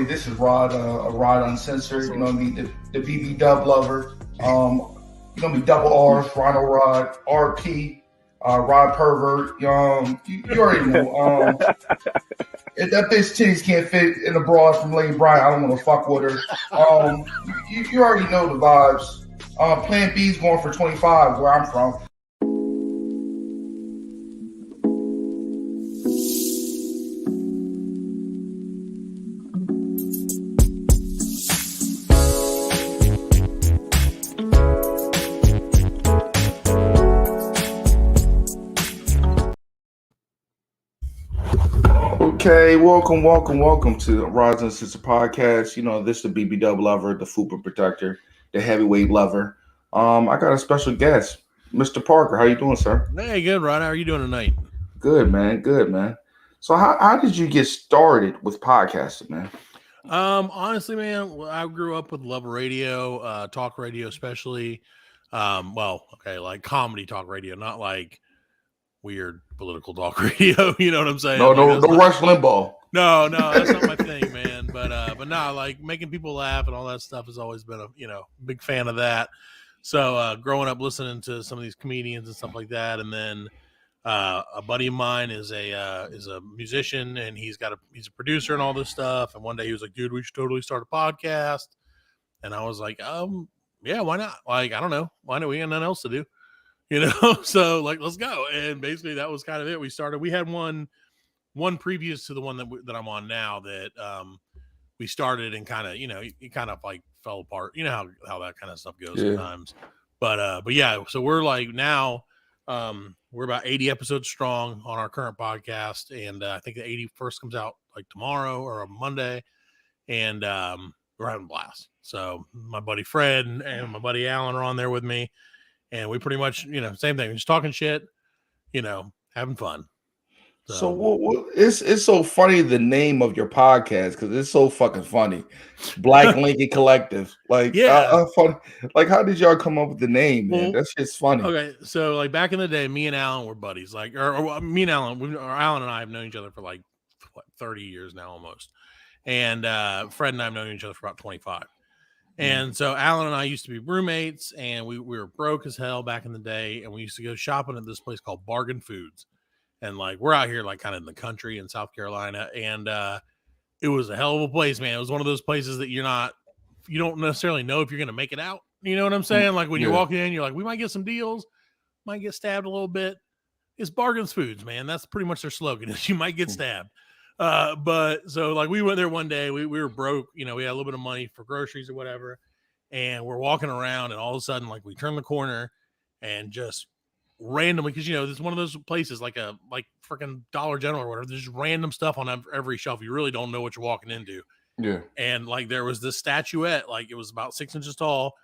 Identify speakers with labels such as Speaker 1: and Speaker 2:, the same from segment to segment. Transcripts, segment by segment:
Speaker 1: me? This is Rod, Rod Uncensored. You know what I mean? The BB Dub lover. You know what I mean? Double R's, Ronald Rod, RP, Rod Pervert. You already know. If that bitch titties can't fit in a bra from Lady Bryant, I don't want to fuck with her. You already know the vibes. Plan B's going for 25 where I'm from. Okay, welcome to the Rods and Sister Podcast. You know, this is the BB Dub lover, the Fupa protector, the heavyweight lover. I got a special guest, Mr. Parker. How you doing, sir?
Speaker 2: Hey, good, Rod. How are you doing tonight?
Speaker 1: Good, man. So how did you get started with podcasting, man?
Speaker 2: Honestly, man, I grew up with love of radio, talk radio, especially. Like comedy talk radio, not like weird political talk radio. You know what I'm saying?
Speaker 1: No, Rush Limbaugh.
Speaker 2: No, that's not my thing, man. But no, like making people laugh and all that stuff has always been a big fan of that. So growing up listening to some of these comedians and stuff like that, and then a buddy of mine is a musician, and he's a producer and all this stuff. And one day he was like, "Dude, we should totally start a podcast." And I was like, yeah, why not? Like, I don't know, why not? We got nothing else to do, So like, let's go. And basically, that was kind of it. We had one previous to the one that I'm on now that we started, and kind of it kind of like fell apart. You know how that kind of stuff goes sometimes. But yeah, so we're like now. We're about 80 episodes strong on our current podcast, and I think the 81st comes out like tomorrow or on Monday, and we're having a blast. So my buddy Fred and my buddy Alan are on there with me, and we pretty much same thing, just talking shit, having fun.
Speaker 1: So it's so funny, the name of your podcast, because it's so fucking funny. Black Lincoln Collective. Like, funny. Like, how did y'all come up with the name, man?
Speaker 2: Well,
Speaker 1: that's just funny.
Speaker 2: Okay, so like back in the day, me and Alan were buddies. Like, or me and Alan, Alan and I have known each other for like 30 years now almost. And Fred and I have known each other for about 25. And so Alan and I used to be roommates, and we were broke as hell back in the day, and we used to go shopping at this place called Bargain Foods. And like, we're out here like kind of in the country in South Carolina, and it was a hell of a place, man. It was one of those places that you don't necessarily know if you're going to make it out. You know what I'm saying? Like when you walk in, you're like, we might get some deals, might get stabbed a little bit. It's Bargain's Foods, man. That's pretty much their slogan, is you might get stabbed. But so like we went there one day, we were broke, we had a little bit of money for groceries or whatever. And we're walking around, and all of a sudden, like we turn the corner, and just randomly, because it's one of those places like freaking Dollar General or whatever, there's just random stuff on every shelf. You really don't know what you're walking into. And like there was this statuette, like it was about 6 inches tall,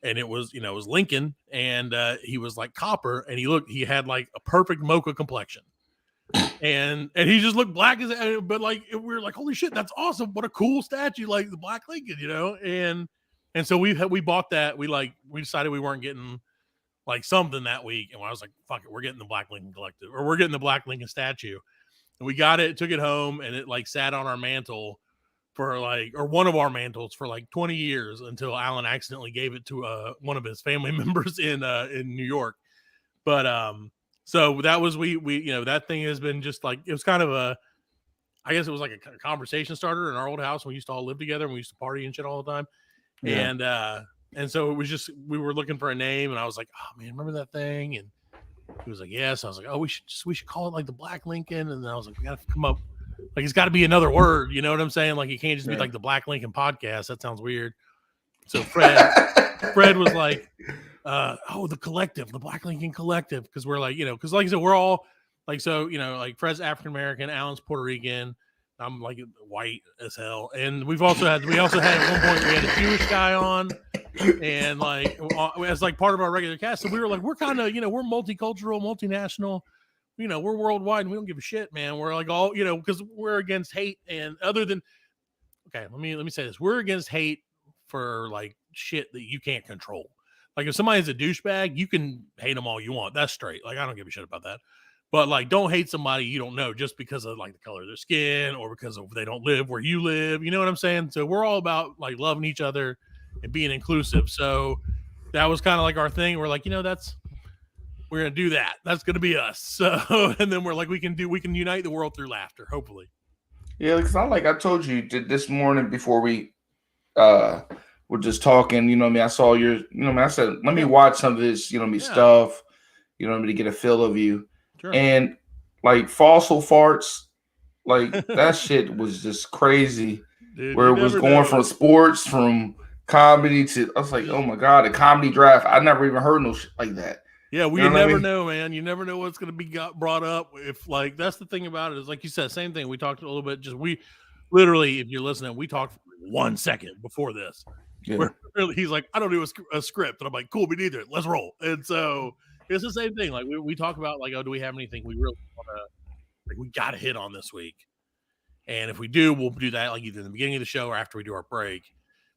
Speaker 2: and it was it was Lincoln, and he was like copper, and he had like a perfect mocha complexion, and he just looked black as, but like we were like, holy shit, that's awesome, what a cool statue, like the Black Lincoln, and so we bought that. We decided we weren't getting like something that week, and I was like, fuck it, we're getting the Black Lincoln Collective, or we're getting the Black Lincoln statue. And we got it, took it home, and it like sat on our mantle for one of our mantles for like 20 years, until Alan accidentally gave it to one of his family members in New York. But so that was we that thing has been just like, it was kind of I guess it was like a conversation starter in our old house. We used to all live together, and we used to party and shit all the time. And so it was just, we were looking for a name, and I was like, oh man, remember that thing? And he was like, yes. I was like, oh, we should call it like the Black Lincoln. And then I was like, we got to come up, like, it's got to be another word. You know what I'm saying? Like, it can't just be like the Black Lincoln Podcast. That sounds weird. So Fred was like, the collective, the Black Lincoln Collective. Cause we're like, cause like I said, we're all like, so, like Fred's African-American, Alan's Puerto Rican. I'm like white as hell. And we also had at one point, we had a Jewish guy on, and like, as like part of our regular cast. So we were like, we're kind of, we're multicultural, multinational, we're worldwide, and we don't give a shit, man. We're like all, because we're against hate. And other than, okay, let me say this. We're against hate for like shit that you can't control. Like if somebody's a douchebag, you can hate them all you want. That's straight. Like, I don't give a shit about that. But like, don't hate somebody you don't know just because of like the color of their skin or because of they don't live where you live. You know what I'm saying? So we're all about like loving each other and being inclusive. So that was kind of like our thing. We're like, we're gonna do that. That's gonna be us. So and then we're like, we can unite the world through laughter, hopefully.
Speaker 1: Yeah, because I told you this morning before we were just talking, I saw your, I said, let me watch some of this, stuff, to get a feel of you.
Speaker 2: Sure.
Speaker 1: And like fossil farts, like that shit was just crazy.
Speaker 2: Dude,
Speaker 1: where it was going from sports, from comedy to, I was like, oh my God, a comedy draft. I never even heard no shit like that.
Speaker 2: Yeah, we never know, man. You never know what's going to be brought up. If like, that's the thing about it is like you said, same thing. We talked a little bit, we literally, if you're listening, we talked for 1 second before this. Yeah. He's like, I don't do a script. And I'm like, cool, me neither. Let's roll. And so it's the same thing. Like we talk about like, oh, do we have anything we really want to, like, we got to hit on this week? And if we do, we'll do that like either in the beginning of the show or after we do our break.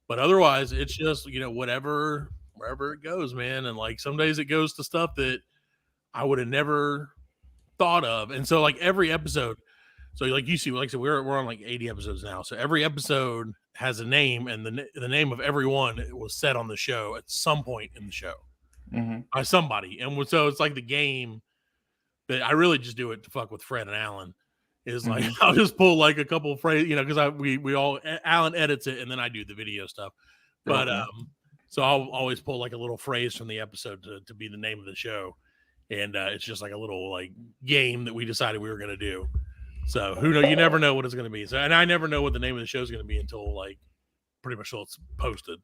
Speaker 2: But otherwise, it's just, wherever it goes, man. And like some days it goes to stuff that I would have never thought of. And so like every episode, so like you see, like I said, we're on like 80 episodes now. So every episode has a name, and the name of everyone was said on the show at some point in the show by somebody. And so it's like the game that I really just do it to fuck with Fred and Alan. Is like I'll just pull like a couple of phrases, because we all Alan edits it and then I do the video stuff. But so I'll always pull like a little phrase from the episode to be the name of the show, and it's just like a little like game that we decided we were gonna do. So who knows? You never know what it's gonna be. So and I never know what the name of the show is gonna be until like pretty much till it's posted.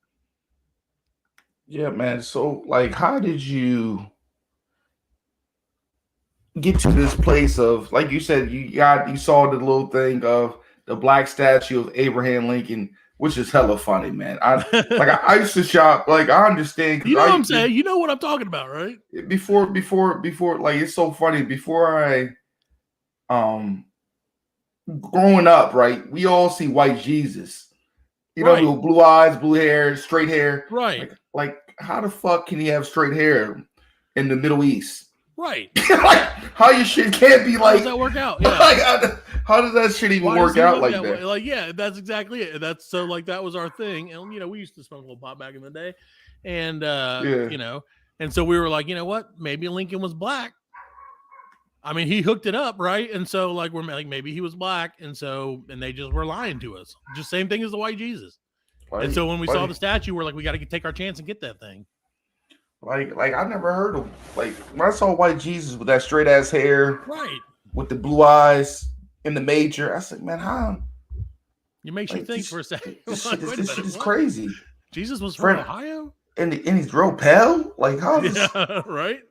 Speaker 1: Yeah, man. So like, how did you get to this place of, like you said, you saw the little thing of the black statue of Abraham Lincoln, which is hella funny, man. I used to shop, like I understand.
Speaker 2: You know what I'm saying? You know what I'm talking about, right?
Speaker 1: Before, like it's so funny. Before I, growing up, right, we all see white Jesus. Blue eyes, blue hair, straight hair.
Speaker 2: Right.
Speaker 1: Like how the fuck can he have straight hair in the Middle East?
Speaker 2: Right.
Speaker 1: Like how your shit can't be like.
Speaker 2: How does that work out? Yeah.
Speaker 1: Like, how does that shit even work out like that?
Speaker 2: Like, yeah, that's exactly it. That's so like that was our thing. And we used to smoke a little pot back in the day. And and so we were like, you know what? Maybe Lincoln was black. I mean, he hooked it up, right? And so like we're like maybe he was black, and they just were lying to us. Just same thing as the white Jesus. And so when we saw the statue, we're like, we got to take our chance and get that thing.
Speaker 1: Like I never heard of, like when I saw white Jesus with that straight ass hair,
Speaker 2: right,
Speaker 1: with the blue eyes in the major, I said, man, how?
Speaker 2: It makes you think for a second.
Speaker 1: This shit is crazy.
Speaker 2: Jesus was from Ohio,
Speaker 1: and he's real pale. Like how does
Speaker 2: right?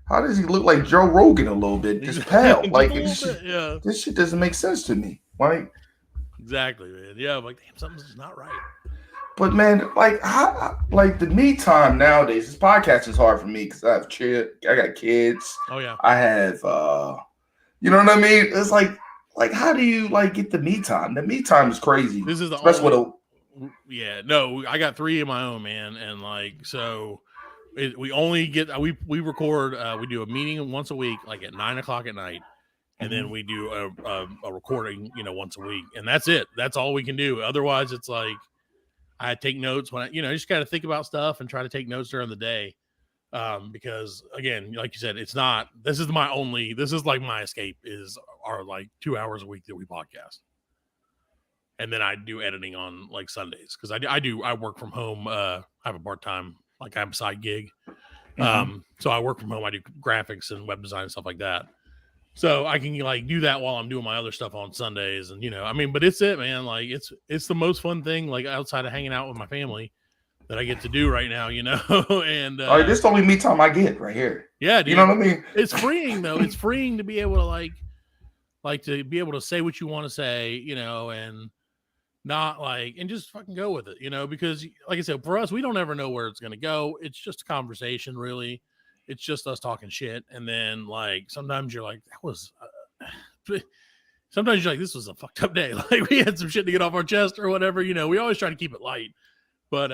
Speaker 1: How does he look like Joe Rogan a little bit? Just pale. Like this shit doesn't make sense to me. Like
Speaker 2: exactly, man. Yeah, I'm like, damn, something's just not right.
Speaker 1: But man, like the me time nowadays, this podcast is hard for me because I got kids.
Speaker 2: Oh yeah.
Speaker 1: I have you know what I mean? It's like how do you like get the me time? The me time is crazy.
Speaker 2: This is the I got 3 of my own, man, and like so we only get we record we do a meeting once a week, like at 9:00 at night. And then we do a recording, once a week, and that's it. That's all we can do. Otherwise, it's like I take notes when I just got to think about stuff and try to take notes during the day. Because again, like you said, this is like my escape is our like 2 hours a week that we podcast. And then I do editing on like Sundays. Cause I work from home. I have a part-time, like I have a side gig. So I work from home. I do graphics and web design and stuff like that. So I can like do that while I'm doing my other stuff on Sundays. And, but it's it, man. Like it's the most fun thing, like outside of hanging out with my family that I get to do right now, and
Speaker 1: this is the only me time I get right here.
Speaker 2: Yeah. Dude,
Speaker 1: you know what I mean?
Speaker 2: It's freeing though. It's freeing to be able to like to be able to say what you want to say, and not and just fucking go with it, because like I said, for us, we don't ever know where it's going to go. It's just a conversation really. It's just us talking shit. And then like, sometimes you're like, that was, sometimes you're like, this was a fucked up day. Like we had some shit to get off our chest or whatever, we always try to keep it light, but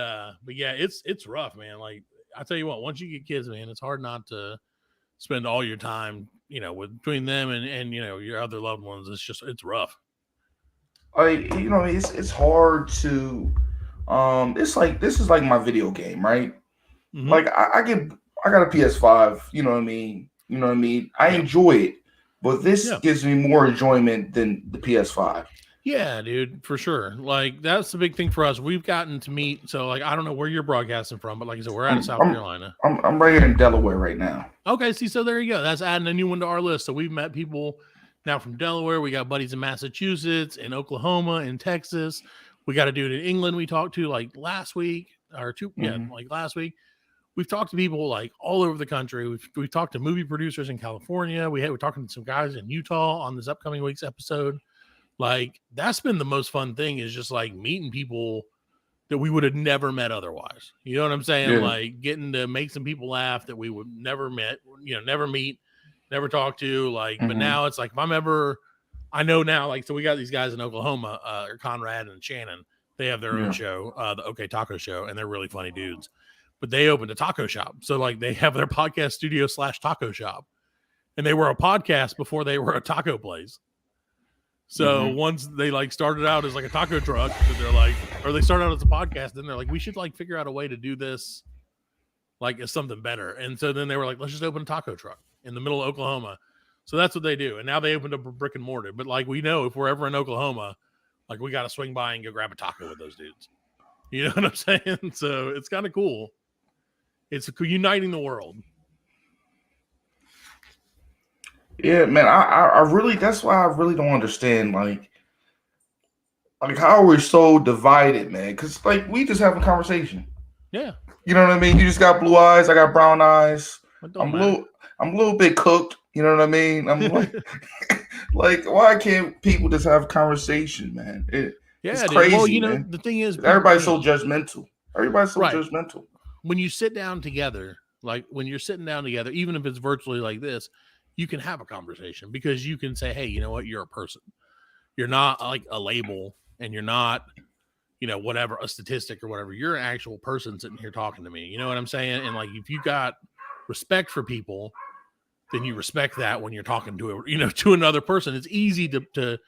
Speaker 2: yeah, it's rough, man. Like I tell you what, once you get kids, man, it's hard not to spend all your time, between them and your other loved ones, it's rough.
Speaker 1: It's hard to it's like this is like my video game, right?
Speaker 2: Mm-hmm.
Speaker 1: Like I got a PS5, you know what I mean? You know what I mean? I
Speaker 2: Yeah.
Speaker 1: enjoy it, but this
Speaker 2: Yeah.
Speaker 1: gives me more enjoyment than the PS5.
Speaker 2: Yeah, dude, for sure. Like that's the big thing for us. We've gotten to meet. So like, I don't know where you're broadcasting from, but like I said, we're out of
Speaker 1: I'm
Speaker 2: South
Speaker 1: I'm
Speaker 2: Carolina.
Speaker 1: I'm right here in Delaware right now.
Speaker 2: Okay, see, so there you go. That's adding a new one to our list. So we've met people now from Delaware. We got buddies in Massachusetts, in Oklahoma, in Texas. We got a dude in England we talked to like last week or two,
Speaker 1: Mm-hmm.
Speaker 2: like last week. We've talked to people like all over the country. We've talked to movie producers in California. We're talking to some guys in Utah on this upcoming week's episode. Like that's been the most fun thing is just like meeting people that we would have never met otherwise. You know what I'm saying?
Speaker 1: Yeah.
Speaker 2: Like getting to make some people laugh that we would never met, never meet, never talk to. Like, but
Speaker 1: Mm-hmm.
Speaker 2: now it's like if I'm ever, I know now. Like, so we got these guys in Oklahoma, Conrad and Shannon. They have their own show, the OK Taco Show, and they're really funny dudes. But they opened a taco shop, so like they have their podcast studio / taco shop, and they were a podcast before they were a taco place. So once they like started out as like a taco truck, they're like, or they started out as a podcast, then they're like, we should like figure out a way to do this like as something better. And so then they were like, let's just open a taco truck in the middle of Oklahoma. So that's what they do. And now they opened up a brick and mortar. But like we know if we're ever in Oklahoma, like we got to swing by and go grab a taco with those dudes. You know what I'm saying? So it's kind of cool. It's uniting the world.
Speaker 1: Yeah, man. I really that's why I really don't understand like how we're so divided, man. Because like we just have a conversation.
Speaker 2: Yeah.
Speaker 1: You know what I mean? You just got blue eyes. I got brown eyes. I'm a little bit cooked. You know what I mean? I'm like, like why can't people just have a conversation, man? It's crazy.
Speaker 2: Well,
Speaker 1: man.
Speaker 2: The thing is,
Speaker 1: everybody's so judgmental. Everybody's so judgmental.
Speaker 2: When you sit down together, like when you're sitting down together, even if it's virtually like this, you can have a conversation because you can say, hey, you know what? You're a person. You're not like a label and you're not, whatever, a statistic or whatever. You're an actual person sitting here talking to me. You know what I'm saying? And like, if you got respect for people, then you respect that when you're talking to another person. It's easy to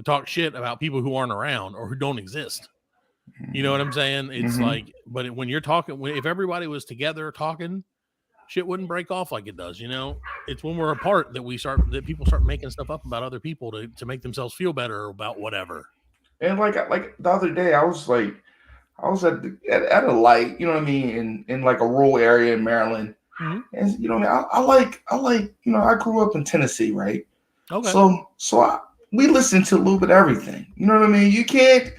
Speaker 2: talk shit about people who aren't around or who don't exist. You know what I'm saying? It's like, but when you're talking, if everybody was together talking, shit wouldn't break off like it does. It's when we're apart that people start making stuff up about other people to make themselves feel better about whatever.
Speaker 1: And like the other day, I was at a light, you know what I mean, in like a rural area in Maryland. And I like I grew up in Tennessee, right?
Speaker 2: Okay.
Speaker 1: So we listen to a little bit of everything. You know what I mean?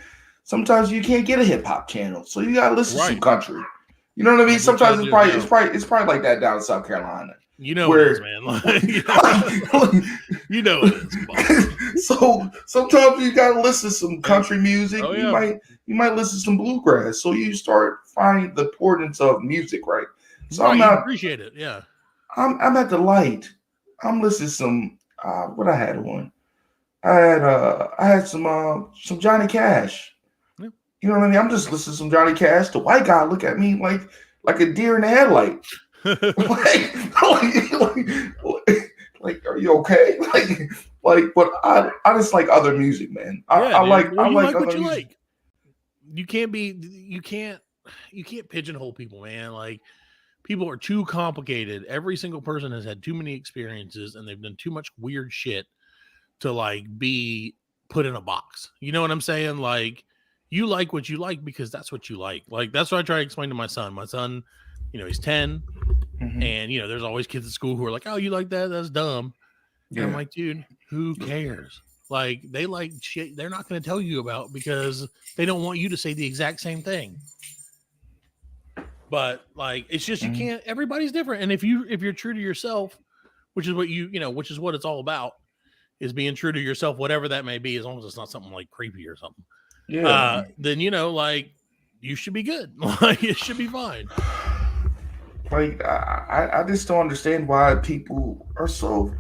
Speaker 1: Sometimes you can't get a hip hop channel, so you gotta listen to some country. You know what I mean? Sometimes it's probably like that down in South Carolina.
Speaker 2: Where, it is, man. It is.
Speaker 1: So sometimes you gotta listen to some country music. Oh, yeah. You might listen to some bluegrass. So you start finding the importance of music, right? So
Speaker 2: I appreciate it. Yeah.
Speaker 1: I'm at the light. I'm listening to some what I had on. I had some Johnny Cash. Yeah. You know what I mean? I'm just listening to some Johnny Cash. The white guy look at me like a deer in the headlight. like, are you okay? But I just like other music, man. I like other
Speaker 2: what you
Speaker 1: music.
Speaker 2: Like. You can't pigeonhole people, man. Like people are too complicated. Every single person has had too many experiences and they've done too much weird shit to like be put in a box. You know what I'm saying? Like you like what you like because that's what you like. Like that's what I try to explain to my son. My son, he's 10 and there's always kids at school who are like, oh, you like that? That's dumb. Yeah. And I'm like, dude, who cares? Like they like shit they're not going to tell you about because they don't want you to say the exact same thing. But like it's just you can't. Everybody's different, and if you're true to yourself, which is what which is what it's all about, is being true to yourself, whatever that may be, as long as it's not something like creepy or something. Yeah. Then like you should be good. Like it should be fine.
Speaker 1: Like I just don't understand why people are so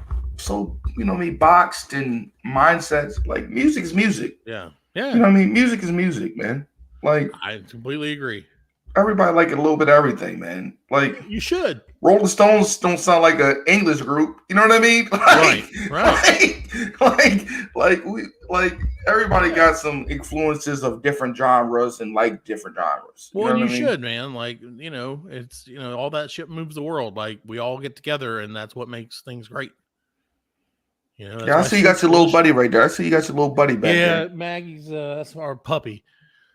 Speaker 1: boxed in mindsets. Like music is music.
Speaker 2: Yeah.
Speaker 1: You know what I mean? Music is music, man. Like
Speaker 2: I completely agree.
Speaker 1: everybody like a little bit of everything, man. Like
Speaker 2: You should.
Speaker 1: Rolling Stones don't sound like an English group. You know what I mean? Like everybody got some influences of different genres and like different genres.
Speaker 2: Well, and you should, man. Like, it's all that shit moves the world. Like, we all get together, and that's what makes things great.
Speaker 1: I see you got your little buddy right there. I see you got your little buddy back there.
Speaker 2: Yeah, Maggie's that's our puppy.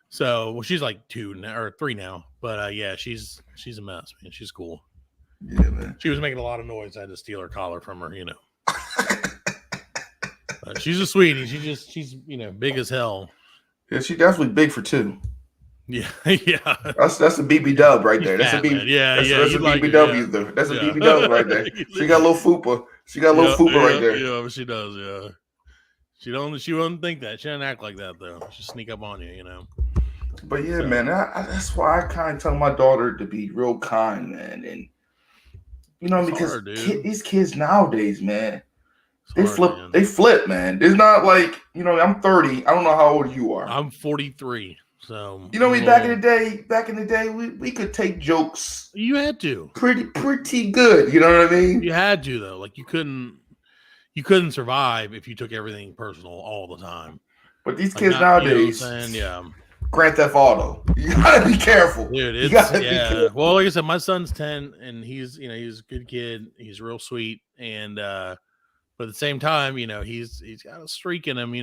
Speaker 2: So, well, she's like 2 now, or 3 now. But yeah, she's a mess, man. She's cool.
Speaker 1: Yeah, man.
Speaker 2: She was making a lot of noise. I had to steal her collar from her. She's a sweetie. She's big as hell.
Speaker 1: Yeah, she's definitely big for 2.
Speaker 2: Yeah, yeah.
Speaker 1: That's a BB dub right there. That's a BB.
Speaker 2: Yeah,
Speaker 1: that's
Speaker 2: a
Speaker 1: BBW though. That's a BB dub right there. She got a little fupa. She got a little fupa right there.
Speaker 2: Yeah, she does. Yeah. She wouldn't think that. She doesn't act like that though. She'll sneak up on you.
Speaker 1: But yeah, man. That's why I kind of tell my daughter to be real kind, man, and because
Speaker 2: hard,
Speaker 1: these kids nowadays, man. They flip, man. It's not like, I'm 30. I don't know how old you are.
Speaker 2: I'm 43. So
Speaker 1: back in the day, we could take jokes.
Speaker 2: You had to.
Speaker 1: Pretty good. You know what I mean?
Speaker 2: You had to though. Like you couldn't survive if you took everything personal all the time.
Speaker 1: But these kids nowadays, Grand Theft Auto. You gotta be careful.
Speaker 2: Dude, be careful. Well, like I said, my son's 10 and he's he's a good kid. He's real sweet. And but at the same time, he's got a streak in him,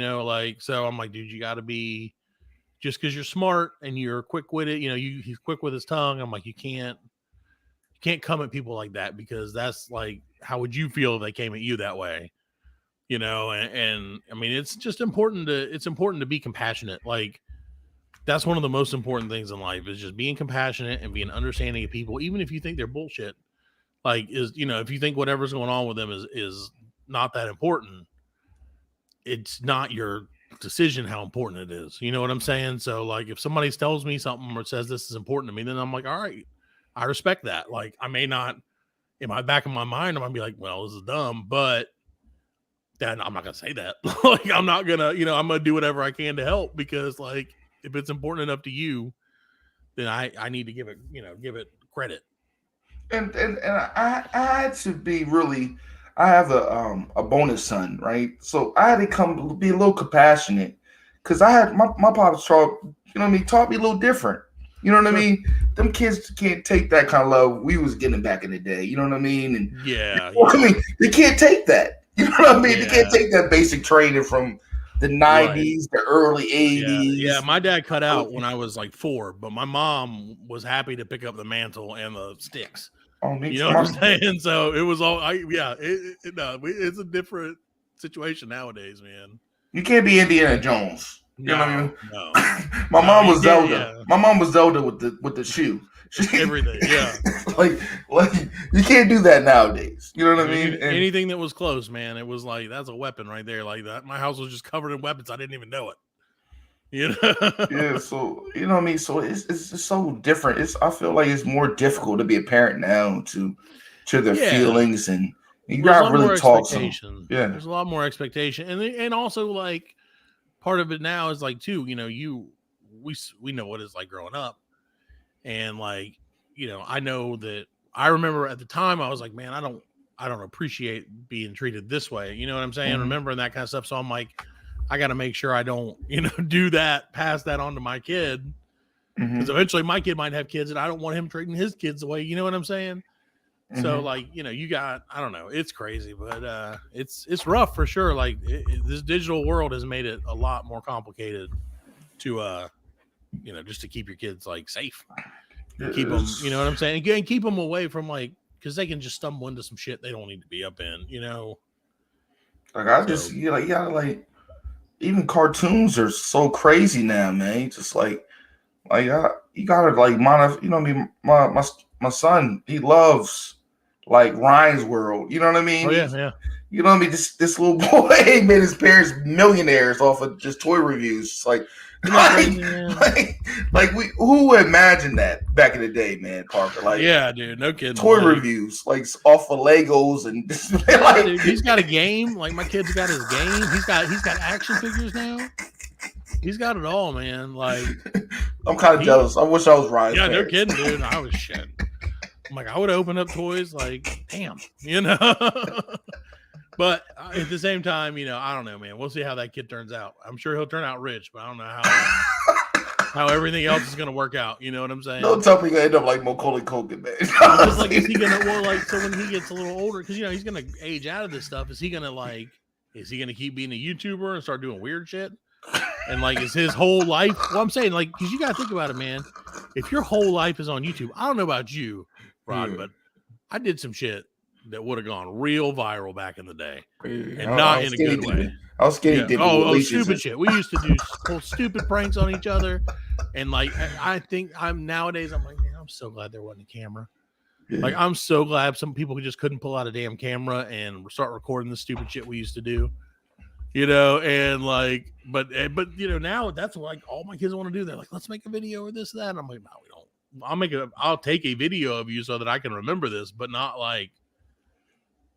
Speaker 2: so I'm like, dude, you gotta be, just because you're smart and you're quick with it, he's quick with his tongue. I'm like, you can't come at people like that, because that's like, how would you feel if they came at you that way? And I mean, it's just important to be compassionate. Like, that's one of the most important things in life, is just being compassionate and being understanding of people, even if you think they're bullshit. Like, if you think whatever's going on with them is not that important, it's not your decision how important it is. You know what I'm saying? So like, if somebody tells me something or says this is important to me, then I'm like, all right, I respect that. Like, I may not, in my back of my mind, I might be like, well, this is dumb, but then I'm not gonna say that. Like, I'm not gonna, I'm gonna do whatever I can to help, because like, if it's important enough to you, then I need to give it credit.
Speaker 1: And I had to be really, I have a bonus son, right? So I had to come be a little compassionate, because I had my pops taught me a little different. You know what I mean? Them kids can't take that kind of love we was getting back in the day. You know what I mean? And I mean, they can't take that. You know what I mean? They can't take that basic training from the 90s, the early 80s.
Speaker 2: Yeah, my dad cut out when I was like 4, but my mom was happy to pick up the mantle and the sticks. You know what I'm saying? So it was all, it's a different situation nowadays, man.
Speaker 1: You can't be Indiana Jones. You know what I mean?
Speaker 2: No.
Speaker 1: My mom was Zelda. Yeah. My mom was Zelda with the shoe.
Speaker 2: Everything, yeah.
Speaker 1: like you can't do that nowadays. You know what I mean? And
Speaker 2: anything that was close, man, it was like, that's a weapon right there. Like that, my house was just covered in weapons. I didn't even know it.
Speaker 1: Yeah, so you know what I mean. So it's so different. I feel like it's more difficult to be a parent now to their feelings, and you gotta really talk to them. Yeah,
Speaker 2: there's a lot more expectation, and also like part of it now is like too. We know what it's like growing up, and like I know that I remember at the time I was like, man, I don't appreciate being treated this way. You know what I'm saying?
Speaker 1: Mm-hmm.
Speaker 2: Remembering that kind of stuff. So I'm like, I got to make sure I don't, do that, pass that on to my kid. Because eventually my kid might have kids and I don't want him treating his kids away. You know what I'm saying? Mm-hmm. So like, you got, I don't know, it's crazy, but it's rough for sure. Like this digital world has made it a lot more complicated to, just to keep your kids like safe. Keep them, you know what I'm saying? Again, keep them away from like, because they can just stumble into some shit they don't need to be up in,
Speaker 1: Like you gotta like, even cartoons are so crazy now, man. Just like you gotta like my son, he loves like Ryan's World. You know what I mean?
Speaker 2: Oh yeah.
Speaker 1: You know what I mean? This little boy made his parents millionaires off of just toy reviews. It's like, who would imagine that back in the day, man, Parker? Like,
Speaker 2: yeah, dude, no kidding.
Speaker 1: Toy reviews, like off of Legos and
Speaker 2: dude, he's got a game. Like my kid's got his game. He's got action figures now. He's got it all, man. Like,
Speaker 1: I'm kind of jealous. I wish I was Ryan's
Speaker 2: Yeah, no
Speaker 1: parents.
Speaker 2: kidding, dude. I was shit. I'm like, I would open up toys, like, damn, you know. But at the same time, you know, I don't know, man. We'll see how that kid turns out. I'm sure he'll turn out rich, but I don't know how everything else is gonna work out. You know what I'm saying?
Speaker 1: Don't tell me you're gonna end up like Macaulay Culkin, man.
Speaker 2: Because, like, is he gonna so when he gets a little older, because you know he's gonna age out of this stuff. Is he gonna keep being a YouTuber and start doing weird shit? And like, is his whole life? Well, I'm saying, like, because you gotta think about it, man. If your whole life is on YouTube, I don't know about you, Rod, but I did some shit that would have gone real viral back in the day, and not in a good way.
Speaker 1: I was skinny.
Speaker 2: Oh, stupid shit. We used to do stupid pranks on each other, and like, I think nowadays I'm like, man, I'm so glad there wasn't a camera. Yeah. Like, I'm so glad some people just couldn't pull out a damn camera and start recording the stupid shit we used to do. You know, and like, but you know, now that's like all my kids want to do. They're like, let's make a video or this, that. And I'm like, no, we don't. I'll take a video of you so that I can remember this, but not like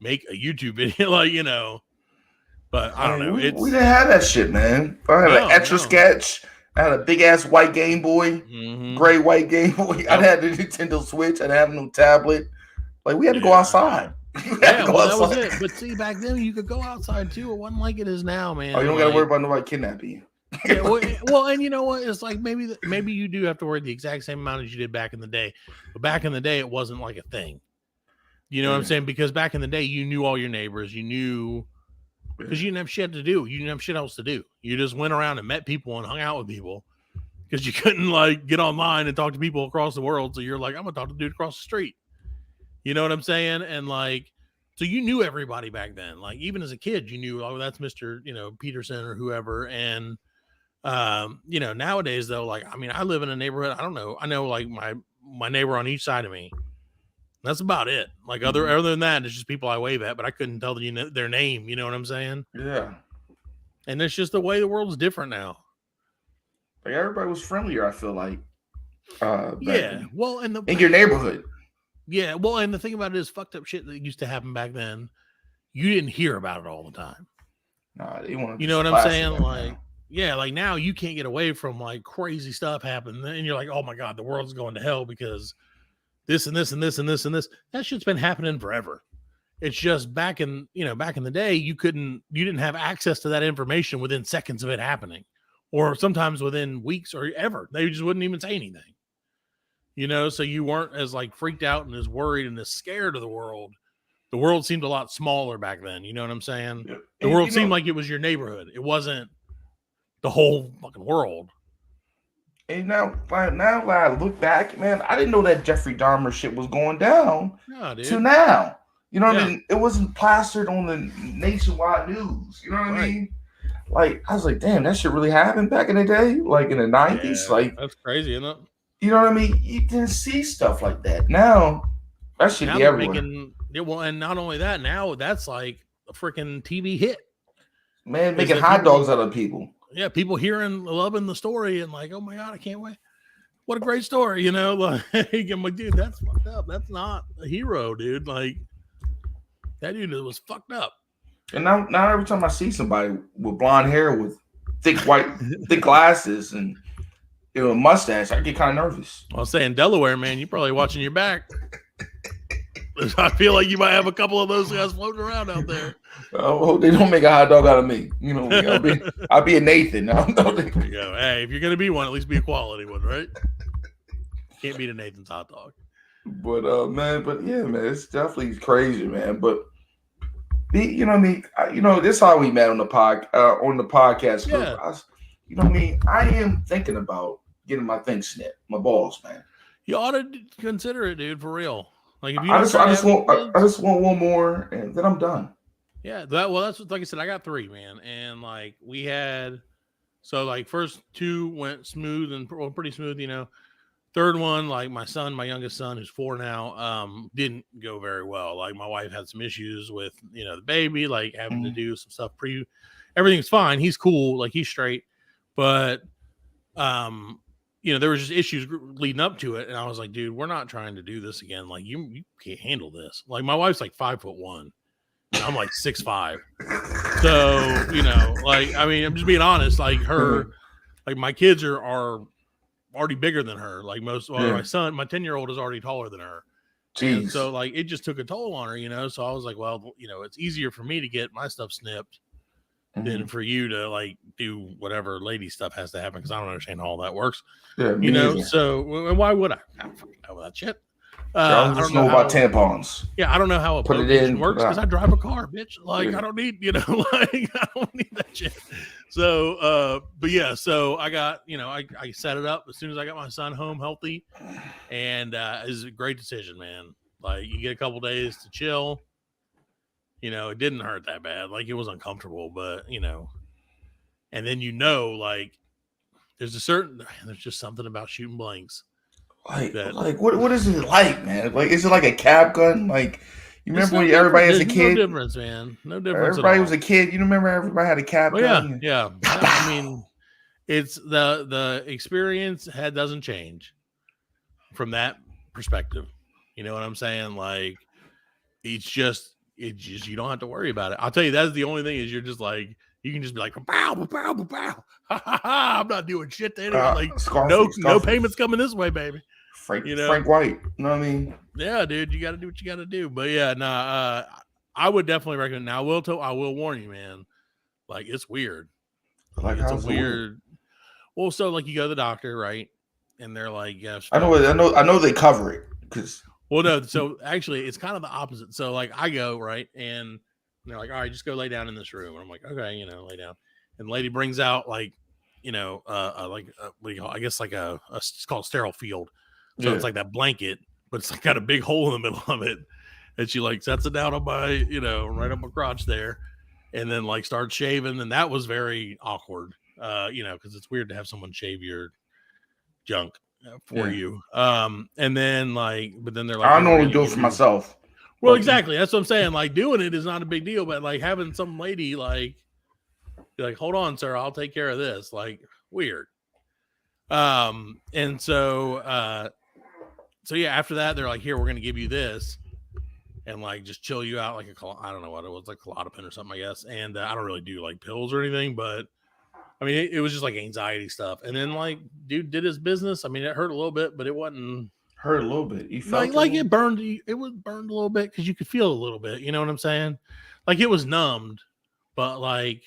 Speaker 2: make a YouTube video, like, you know. But I don't know.
Speaker 1: We didn't have that shit, man. I had an Etch a Sketch. I had a big ass white Game Boy, gray white Game Boy. Yep. I had the Nintendo Switch. I didn't have no tablet. Like, we had to go outside.
Speaker 2: Yeah, well, that was it. But see, back then you could go outside too. It wasn't like it is now, man.
Speaker 1: Oh, you don't got to worry about nobody kidnapping you.
Speaker 2: Yeah, well, and you know what? It's like maybe you do have to worry the exact same amount as you did back in the day. But back in the day, it wasn't like a thing. You know what I'm saying? Because back in the day, you knew all your neighbors. You knew, because you didn't have shit to do. You didn't have shit else to do. You just went around and met people and hung out with people because you couldn't like get online and talk to people across the world. So you're like, I'm gonna talk to the dude across the street. You know what I'm saying? And like, so you knew everybody back then. Like, even as a kid, you knew, oh, that's Mr. You know, Peterson or whoever. And you know, nowadays though, like, I mean, I live in a neighborhood. I don't know. I know like my neighbor on each side of me. That's about it. Like, other than that, it's just people I wave at, but I couldn't tell their name. You know what I'm saying?
Speaker 1: Yeah.
Speaker 2: And it's just the way the world's different now.
Speaker 1: Like, everybody was friendlier, I feel like.
Speaker 2: Yeah. Well, in
Speaker 1: your neighborhood.
Speaker 2: Yeah, well, and the thing about it is, fucked up shit that used to happen back then, you didn't hear about it all the time.
Speaker 1: Nah, they want to.
Speaker 2: You know what I'm saying? Like, yeah, like now you can't get away from like crazy stuff happening, and you're like, oh my god, the world's going to hell because this and this and this and this and this. That shit's been happening forever. It's just back in the day, you didn't have access to that information within seconds of it happening, or sometimes within weeks or ever. They just wouldn't even say anything. You know, so you weren't as like freaked out and as worried and as scared of the world. The world seemed a lot smaller back then. You know what I'm saying? Yeah. The world seemed like it was your neighborhood. It wasn't the whole fucking world.
Speaker 1: And now when I look back, man, I didn't know that Jeffrey Dahmer shit was going down to now. You know what I mean? It wasn't plastered on the nationwide news. You know what I mean? Like, I was like, damn, that shit really happened back in the day? Like in the 90s?
Speaker 2: Yeah,
Speaker 1: like,
Speaker 2: that's crazy, isn't it?
Speaker 1: You know what I mean? You didn't see stuff like that. Now, that should be everywhere.
Speaker 2: And not only that, now that's like a freaking TV hit.
Speaker 1: Man, making hot dogs out of people.
Speaker 2: Yeah, people loving the story and like, oh my god, I can't wait. What a great story, you know? Like, I'm like, dude, that's fucked up. That's not a hero, dude. Like, that dude was fucked up.
Speaker 1: And now every time I see somebody with blonde hair with thick glasses and a mustache, I get kind of nervous.
Speaker 2: I'll say in Delaware, man, you're probably watching your back. I feel like you might have a couple of those guys floating around out there.
Speaker 1: I hope they don't make a hot dog out of me. You know, I'll be a Nathan.
Speaker 2: There you go. Hey, if you're gonna be one, at least be a quality one, right? Can't beat a Nathan's hot dog.
Speaker 1: But man, it's definitely crazy, man. But you know what I mean? This is how we met on the podcast.
Speaker 2: Yeah.
Speaker 1: You know what I mean? I am thinking about getting my thing snipped, my balls, man.
Speaker 2: You ought to consider it, dude, for real. Like, if you
Speaker 1: I just want one more, and then I'm done.
Speaker 2: Yeah, that's like I said. I got 3, man, and like we had, so like first 2 went smooth and pretty smooth, you know. Third one, like my youngest son, who's 4 now, didn't go very well. Like, my wife had some issues with the baby, like having to do some stuff everything's fine. He's cool, like he's straight. But, there was just issues leading up to it. And I was like, dude, we're not trying to do this again. Like, you can't handle this. Like, my wife's like 5'1". And I'm like 6'5". So, like, I mean, I'm just being honest. Like, her like my kids are already bigger than her. Like
Speaker 1: Yeah.
Speaker 2: my son, my 10-year-old is already taller than her. And so
Speaker 1: Jeez.
Speaker 2: like it just took a toll on her, you know. So I was like, well, you know, it's easier for me to get my stuff snipped than for you to like do whatever lady stuff has to happen, because I don't understand how all that works.
Speaker 1: Yeah,
Speaker 2: You
Speaker 1: me
Speaker 2: know,
Speaker 1: either.
Speaker 2: so and why would I? I don't fucking know that shit.
Speaker 1: I
Speaker 2: I don't
Speaker 1: just
Speaker 2: know
Speaker 1: know about
Speaker 2: how.
Speaker 1: tampons.
Speaker 2: Yeah, I don't know how a
Speaker 1: Put
Speaker 2: boat
Speaker 1: it
Speaker 2: engine
Speaker 1: in, put it
Speaker 2: works because I
Speaker 1: out.
Speaker 2: drive a car, bitch. Like
Speaker 1: Yeah.
Speaker 2: I don't need, you know, like I don't need that shit. So, but yeah, so I got, you know, I set it up as soon as I got my son home healthy, and it was a great decision, man. Like you get a couple days to chill. You know, it didn't hurt that bad. Like it was uncomfortable, but you know, and then you know, like there's just something about shooting blanks that
Speaker 1: Like what is it like, man? Like is it like a cap gun? Like you
Speaker 2: it's
Speaker 1: remember
Speaker 2: no
Speaker 1: when everybody
Speaker 2: different.
Speaker 1: as a
Speaker 2: There's no
Speaker 1: kid,
Speaker 2: difference, man. No difference at
Speaker 1: everybody was a
Speaker 2: all.
Speaker 1: kid. You remember everybody had a cap
Speaker 2: Oh yeah,
Speaker 1: gun?
Speaker 2: yeah.
Speaker 1: Pow,
Speaker 2: No, I
Speaker 1: pow.
Speaker 2: mean, it's the experience doesn't change from that perspective. You know what I'm saying? Like it's just you don't have to worry about it. I'll tell you, that's the only thing is you're just like you can just be like pow pow pow pow. Ha, ha, ha, I'm not doing shit to anyone. Like
Speaker 1: Scarface,
Speaker 2: no
Speaker 1: Scarface.
Speaker 2: payments coming this way, baby. You know?
Speaker 1: Frank White. You know what I mean?
Speaker 2: Yeah, dude, you got to do what you got to do. But yeah, nah, I would definitely recommend. Now, I will warn you, man. Like it's weird. Like
Speaker 1: Like
Speaker 2: it's a
Speaker 1: how's it weird?
Speaker 2: weird. Well, so like you go to the doctor, right? And they're like, yeah,
Speaker 1: I know they cover it because
Speaker 2: well, no. So actually, it's kind of the opposite. So like I go right, and they're like, all right, just go lay down in this room. And I'm like, okay, you know, lay down. And the lady brings out like, you know, what do you call? I guess like it's called sterile field. So it's
Speaker 1: yeah.
Speaker 2: like that blanket, but it's like got a big hole in the middle of it. And she like sets it down on my, you know, right up my crotch there, and then like starts shaving. And that was very awkward, you know, because it's weird to have someone shave your junk for
Speaker 1: Yeah.
Speaker 2: you. And then like, but then they're like,
Speaker 1: I
Speaker 2: here, we're
Speaker 1: normally
Speaker 2: gonna
Speaker 1: do it
Speaker 2: give
Speaker 1: for
Speaker 2: you.
Speaker 1: myself.
Speaker 2: Well,
Speaker 1: But
Speaker 2: exactly. That's what I'm saying. Like doing it is not a big deal, but like having some lady like, be like, hold on, sir, I'll take care of this. Like weird. And so yeah, after that, they're like, here, we're gonna give you this. And like just chill you out like I don't know what it was, like Klonopin or something, I guess. And I don't really do like pills or anything, but I mean it was just like anxiety stuff. And then like dude did his business. I mean it hurt a little bit, but it wasn't
Speaker 1: hurt a little bit. You felt
Speaker 2: like
Speaker 1: it?
Speaker 2: it burned. It was burned a little bit because you could feel a little bit. You know what I'm saying? Like it was numbed, but like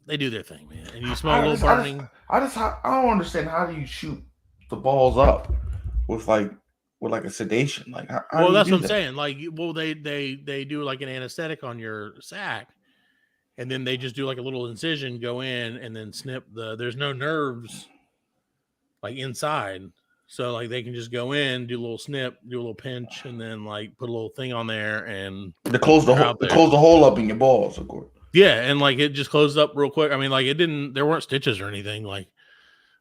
Speaker 2: they do their thing, man. And you smell a little burning.
Speaker 1: I don't understand how do you shoot the balls up with like a sedation? Like how
Speaker 2: Well,
Speaker 1: do you
Speaker 2: that's
Speaker 1: do
Speaker 2: what I'm
Speaker 1: that?
Speaker 2: saying. Like, well, they do like an anesthetic on your sac, and then they just do like a little incision, go in, and then snip there's no nerves like inside. So like they can just go in, do a little snip, do a little pinch, and then like put a little thing on there, and they're out
Speaker 1: They
Speaker 2: there.
Speaker 1: close the hole up in your balls, of course.
Speaker 2: Yeah, and like it just closed up real quick. I mean, like it didn't. There weren't stitches or anything. Like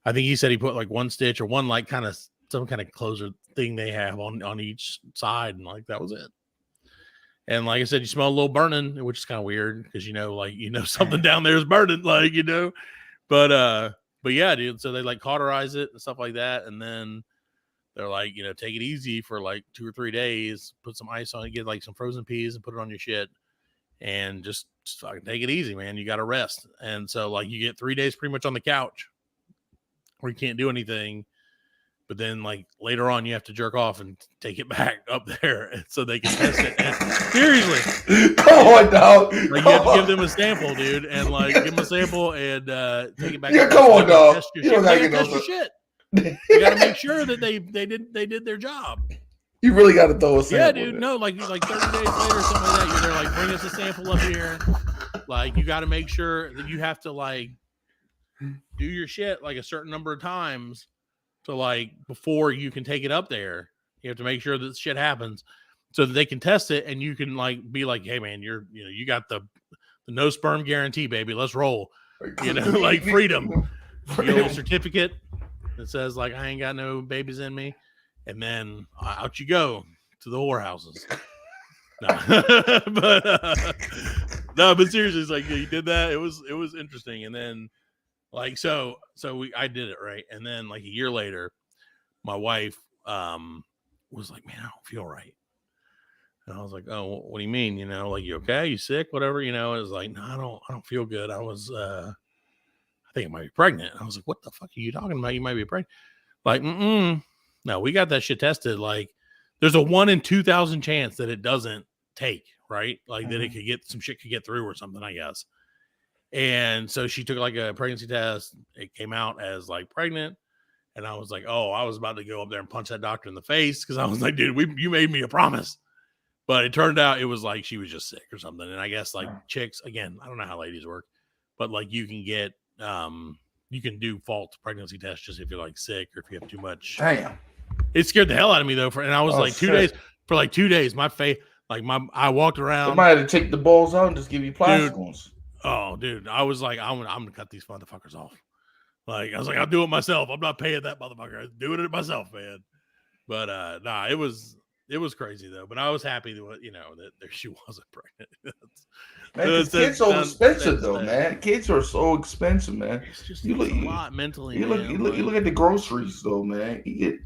Speaker 2: I think he said he put like one stitch or one like kind of some kind of closer thing they have on each side, and like that was it. And like I said, you smell a little burning, which is kind of weird because like something down there is burning, like but yeah, dude. So they like cauterize it and stuff like that, and then they're like, take it easy for like 2 or 3 days, put some ice on it, get like some frozen peas and put it on your shit, and just fucking take it easy, man. You got to rest. And so like you get 3 days pretty much on the couch where you can't do anything. But then, like later on, you have to jerk off and take it back up there, so they can test it. And, seriously,
Speaker 1: come on, dog.
Speaker 2: Like you have to give them a sample, dude, and like give them a sample and take it back.
Speaker 1: Yeah,
Speaker 2: up
Speaker 1: come on, dog.
Speaker 2: Test your
Speaker 1: You
Speaker 2: shit.
Speaker 1: don't
Speaker 2: They
Speaker 1: gotta
Speaker 2: gotta test
Speaker 1: get
Speaker 2: your shit. You got to make sure that they did their job.
Speaker 1: You really got to throw a sample.
Speaker 2: Yeah, dude. No, like 30 days later or something like that. They're like, bring us a sample up here. Like you got to make sure that you have to like do your shit like a certain number of times. So like before you can take it up there, you have to make sure that shit happens so that they can test it and you can like be like, hey man, you got the no sperm guarantee, baby. Let's roll. Like freedom. You get a little certificate that says like I ain't got no babies in me, and then out you go to the whorehouses. No, but seriously, it's like you did that. It was interesting, and then. Like, I did it right. And then like a year later, my wife was like, man, I don't feel right. And I was like, oh, what do you mean? Like, you okay? You sick? Whatever, It was like, no, I don't feel good. I think I might be pregnant. And I was like, what the fuck are you talking about? You might be pregnant. Like, no, we got that shit tested. Like, there's a 1 in 2,000 chance that it doesn't take, right? Like that it could get some shit could get through or something, I guess. And so she took like a pregnancy test. It came out as like pregnant. And I was like, oh, I was about to go up there and punch that doctor in the face because I was like, dude, you made me a promise. But it turned out it was like she was just sick or something. And I guess like chicks, again, I don't know how ladies work, but like you can get you can do false pregnancy tests just if you're like sick or if you have too much.
Speaker 1: Damn.
Speaker 2: It scared the hell out of me though. And I was like 2 days for like 2 days. My face, like I walked around.
Speaker 1: They might have to take the balls out and just give you plastic ones.
Speaker 2: Oh, dude, I was like, I'm gonna cut these motherfuckers off. Like I was like, I'll do it myself. I'm not paying that motherfucker. I'm doing it myself, man. But nah, it was crazy though. But I was happy that she wasn't pregnant.
Speaker 1: Man, kids are so expensive though, man. Kids are so expensive, man.
Speaker 2: It's just a lot mentally.
Speaker 1: You look at the groceries though, man. You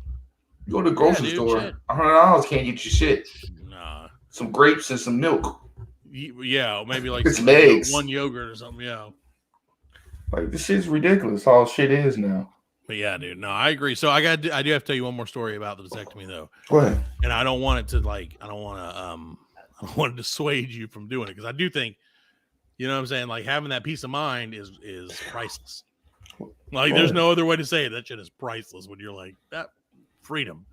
Speaker 1: go to the grocery store, $100 can't get you shit. Nah. Some grapes and some milk.
Speaker 2: Yeah, maybe like
Speaker 1: some eggs.
Speaker 2: One yogurt or something. Yeah.
Speaker 1: Like this shit's ridiculous. All shit is now.
Speaker 2: But yeah, dude. No, I agree. So I do have to tell you one more story about the vasectomy though.
Speaker 1: Go ahead.
Speaker 2: And I don't want it to I don't want to dissuade you from doing it because I do think, you know what I'm saying, like having that peace of mind is priceless. Like there's no other way to say it. That shit is priceless when you're like that freedom.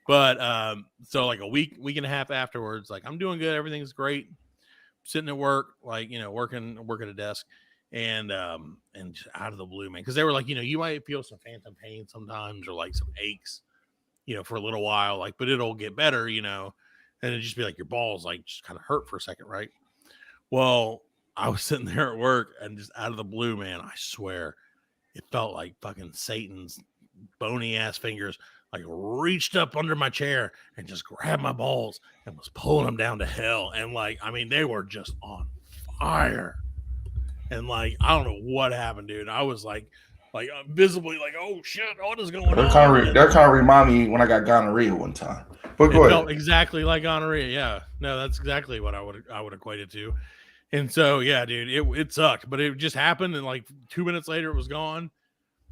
Speaker 2: But so like a week and a half afterwards, like I'm doing good, everything's great. Sitting at work, like working at a desk. And just out of the blue, man, because they were like, you might feel some phantom pain sometimes or like some aches, for a little while, like, but it'll get better, and it'd just be like your balls like just kind of hurt for a second, right? Well, I was sitting there at work and just out of the blue, man, I swear it felt like fucking Satan's bony ass fingers like reached up under my chair and just grabbed my balls and was pulling them down to hell. And like, I mean, they were just on fire. And like, I don't know what happened, dude. I was like visibly like, oh shit, what is going on? That
Speaker 1: kind of remind me when I got gonorrhea one time. But go ahead. Felt
Speaker 2: exactly like gonorrhea. Yeah, no, that's exactly what I would equate it to. And so yeah, dude, it sucked, but it just happened, and like 2 minutes later, it was gone.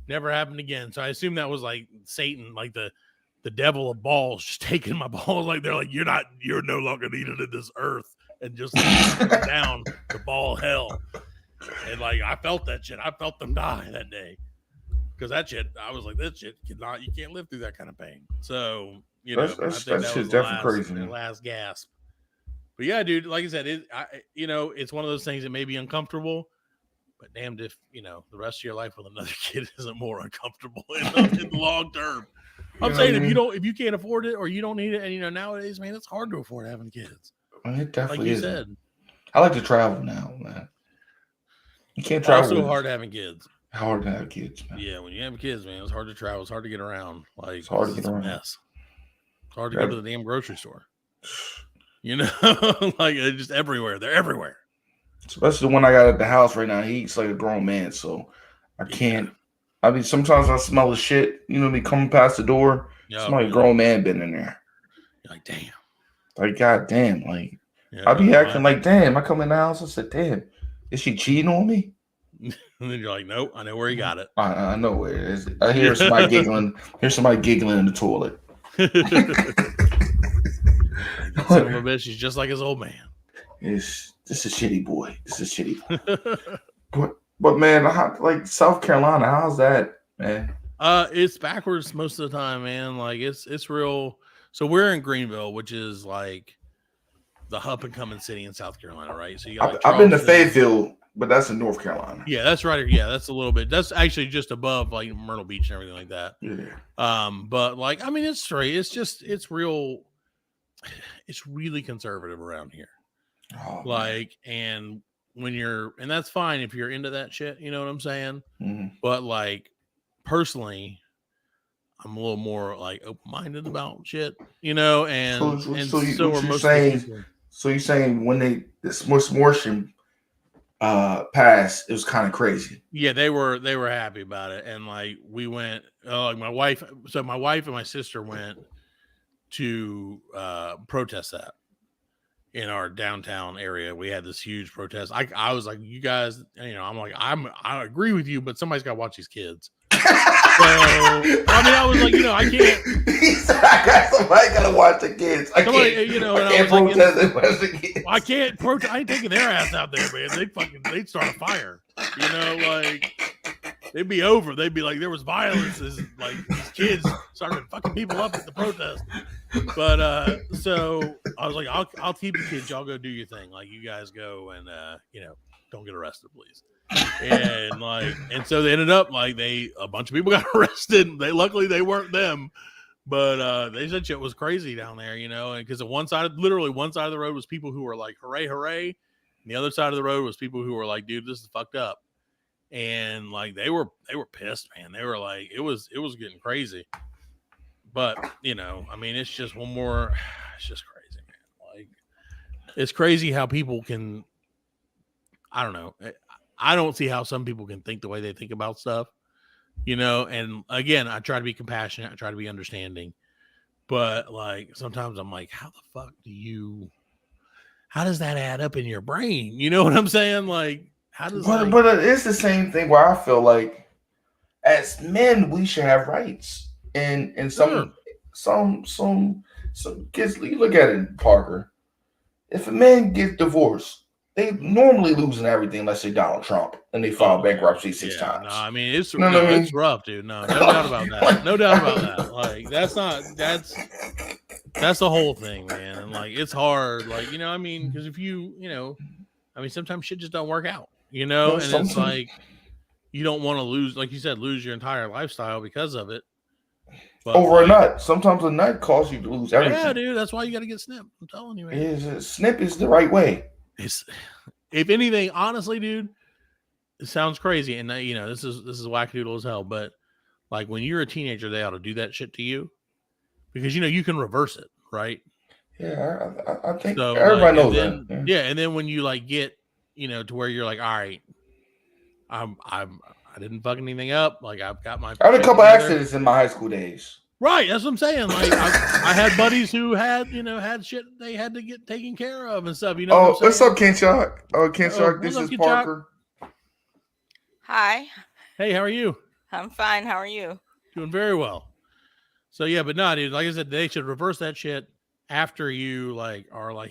Speaker 2: Never happened again. So I assume that was like Satan, like the devil of balls, just taking my balls. Like they're like, you're no longer needed in this earth, and just down to ball hell. And like I felt that shit. I felt them die that day because that shit. I was like, this shit you can't live through that kind of pain. So I think that was definitely crazy. The last gasp. But yeah, dude. Like I said, it's one of those things that may be uncomfortable, but damned if the rest of your life with another kid isn't more uncomfortable in the long term. I'm saying if you can't afford it or you don't need it, and nowadays, man, it's hard to afford having kids.
Speaker 1: It definitely is. Like you said, I like to travel now, man. You can't
Speaker 2: travel. It's also hard having kids.
Speaker 1: Hard to have kids, man.
Speaker 2: Yeah, when you have kids, man, it's hard to travel. It's hard to get around. Like
Speaker 1: it's hard to get around.
Speaker 2: Mess. It's hard to go to the damn grocery store. Like they're just everywhere. They're everywhere.
Speaker 1: Especially the one I got at the house right now. He eats like a grown man, so I can't. I mean, sometimes I smell the shit. Me coming past the door. It's like a grown man been in there.
Speaker 2: You're like, damn.
Speaker 1: Like, goddamn. Like, I be acting like, damn. I come in the house. I said, damn. Is she cheating on me?
Speaker 2: And then you're like, nope, I know where he got it.
Speaker 1: I know where it is. I hear somebody giggling. Here's somebody giggling in the toilet.
Speaker 2: Son of a bitch, he's just like his old man.
Speaker 1: This is a shitty boy. This is a shitty boy. but man, like South Carolina, how's that, man?
Speaker 2: It's backwards most of the time, man. Like it's real. So we're in Greenville, which is like the up and coming city in South Carolina, right? So you got
Speaker 1: I've been to Fayetteville, but that's in North Carolina.
Speaker 2: Yeah, that's right. Yeah, that's a little bit. That's actually just above like Myrtle Beach and everything like that.
Speaker 1: Yeah.
Speaker 2: But like, I mean, it's straight. It's real. It's really conservative around here.
Speaker 1: Oh,
Speaker 2: like, and and that's fine if you're into that shit. You know what I'm saying?
Speaker 1: Mm-hmm.
Speaker 2: But like, personally, I'm a little more like open-minded about shit, and
Speaker 1: so you're saying when this motion passed, it was kind of crazy.
Speaker 2: Yeah, they were happy about it, and like we went, like my wife and my sister went to protest that, in our downtown area. We had this huge protest. I was like, you guys, I'm like, I agree with you, but somebody's got to watch these kids. So I was like, I can't.
Speaker 1: He said, somebody got to watch the kids. I can't protest and watch the kids.
Speaker 2: I can't protest. I ain't taking their ass out there, man. They'd start a fire. They'd be over. They'd be like, there was violence. Like these kids started fucking people up at the protest. But so I was like, I'll keep the kids. Y'all go do your thing. Like you guys go and don't get arrested, please. And so they ended up like a bunch of people got arrested. Luckily they weren't them, but they said shit was crazy down there, and because literally one side of the road was people who were like hooray hooray, and the other side of the road was people who were like, dude, this is fucked up, and like they were pissed, man. They were like, it was getting crazy, but it's just one more. It's just crazy, man. Like it's crazy how people can. I don't know. I don't see how some people can think the way they think about stuff, and again, I try to be compassionate. I try to be understanding, but like, sometimes I'm like, how does that add up in your brain? You know what I'm saying? Like, how does
Speaker 1: but it's the same thing where I feel like as men, we should have rights and some kids, you look at it, Parker, if a man gets divorced, they normally losing everything unless they Donald Trump and they file bankruptcy six times.
Speaker 2: No, I mean it's it's rough, dude. No doubt about that. No doubt about that. Like that's the whole thing, man. And like it's hard, like because if sometimes shit just don't work out, and it's like you don't want to lose, like you said, lose your entire lifestyle because of it. But
Speaker 1: over a nut. Sometimes a nut causes you to lose everything.
Speaker 2: Yeah, dude. That's why you got to get snipped. I'm telling you, man.
Speaker 1: Snip is the right way.
Speaker 2: If anything, honestly, dude, it sounds crazy, and this is wackadoodle as hell. But like when you're a teenager, they ought to do that shit to you because you can reverse it, right?
Speaker 1: Yeah, I think so, everybody knows that.
Speaker 2: Yeah, and then when you like get to where you're like, all right, I didn't fuck anything up. Like I've got my.
Speaker 1: I had a couple accidents in my high school days.
Speaker 2: Right, that's what I'm saying. Like I had buddies who had had shit they had to get taken care of and stuff.
Speaker 1: What's up, Ken Shark? Ken Shark, this is Parker.
Speaker 3: Hi.
Speaker 2: Hey, how are you?
Speaker 3: I'm fine. How are you?
Speaker 2: Doing very well. So yeah, but no, dude. Like I said, they should reverse that shit after you are a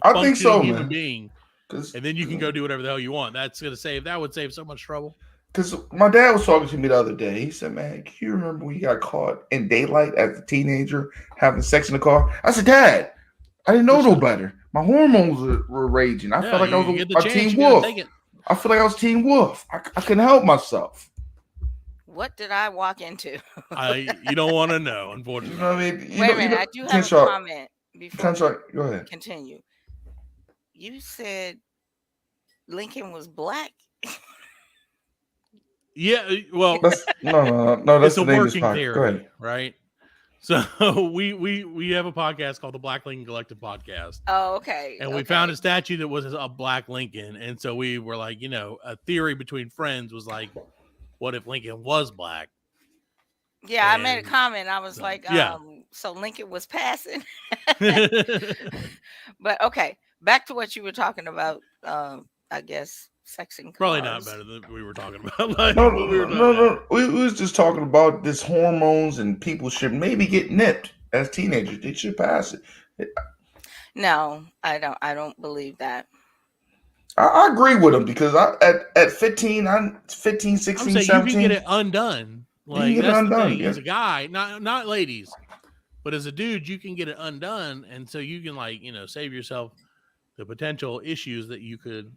Speaker 1: I think so,
Speaker 2: human
Speaker 1: man.
Speaker 2: being, and then you can go do whatever the hell you want. That would save so much trouble.
Speaker 1: Because my dad was talking to me the other day. He said, man, can you remember when you got caught in daylight as a teenager having sex in the car? I said, Dad, I didn't know no better. My hormones were raging. I felt like I was a teen wolf. I feel like I was Teen Wolf. I couldn't help myself.
Speaker 3: What did I walk into?
Speaker 2: You don't want to know, unfortunately.
Speaker 3: Wait a minute. I do have a comment before
Speaker 1: go ahead.
Speaker 3: Continue. You said Lincoln was black.
Speaker 2: Yeah, well,
Speaker 1: no. That's
Speaker 2: it's a working theory, right? So we have a podcast called the Black Lincoln Collective Podcast.
Speaker 3: Oh, okay.
Speaker 2: And we found a statue that was a black Lincoln, and so we were like, a theory between friends was like, what if Lincoln was black?
Speaker 3: Yeah, I made a comment. I was like, so Lincoln was passing. But okay, back to what you were talking about. I guess. Sexing cars.
Speaker 2: Probably not better than we were talking about.
Speaker 1: No. We was just talking about this hormones and people should maybe get nipped as teenagers. They should pass it.
Speaker 3: No, I don't believe that.
Speaker 1: I agree with him because at 15, I'm 15, 16, 17.
Speaker 2: You can get it undone. Like that's undone. The thing. As a guy, not ladies, but as a dude, you can get it undone, and so you can save yourself the potential issues that you could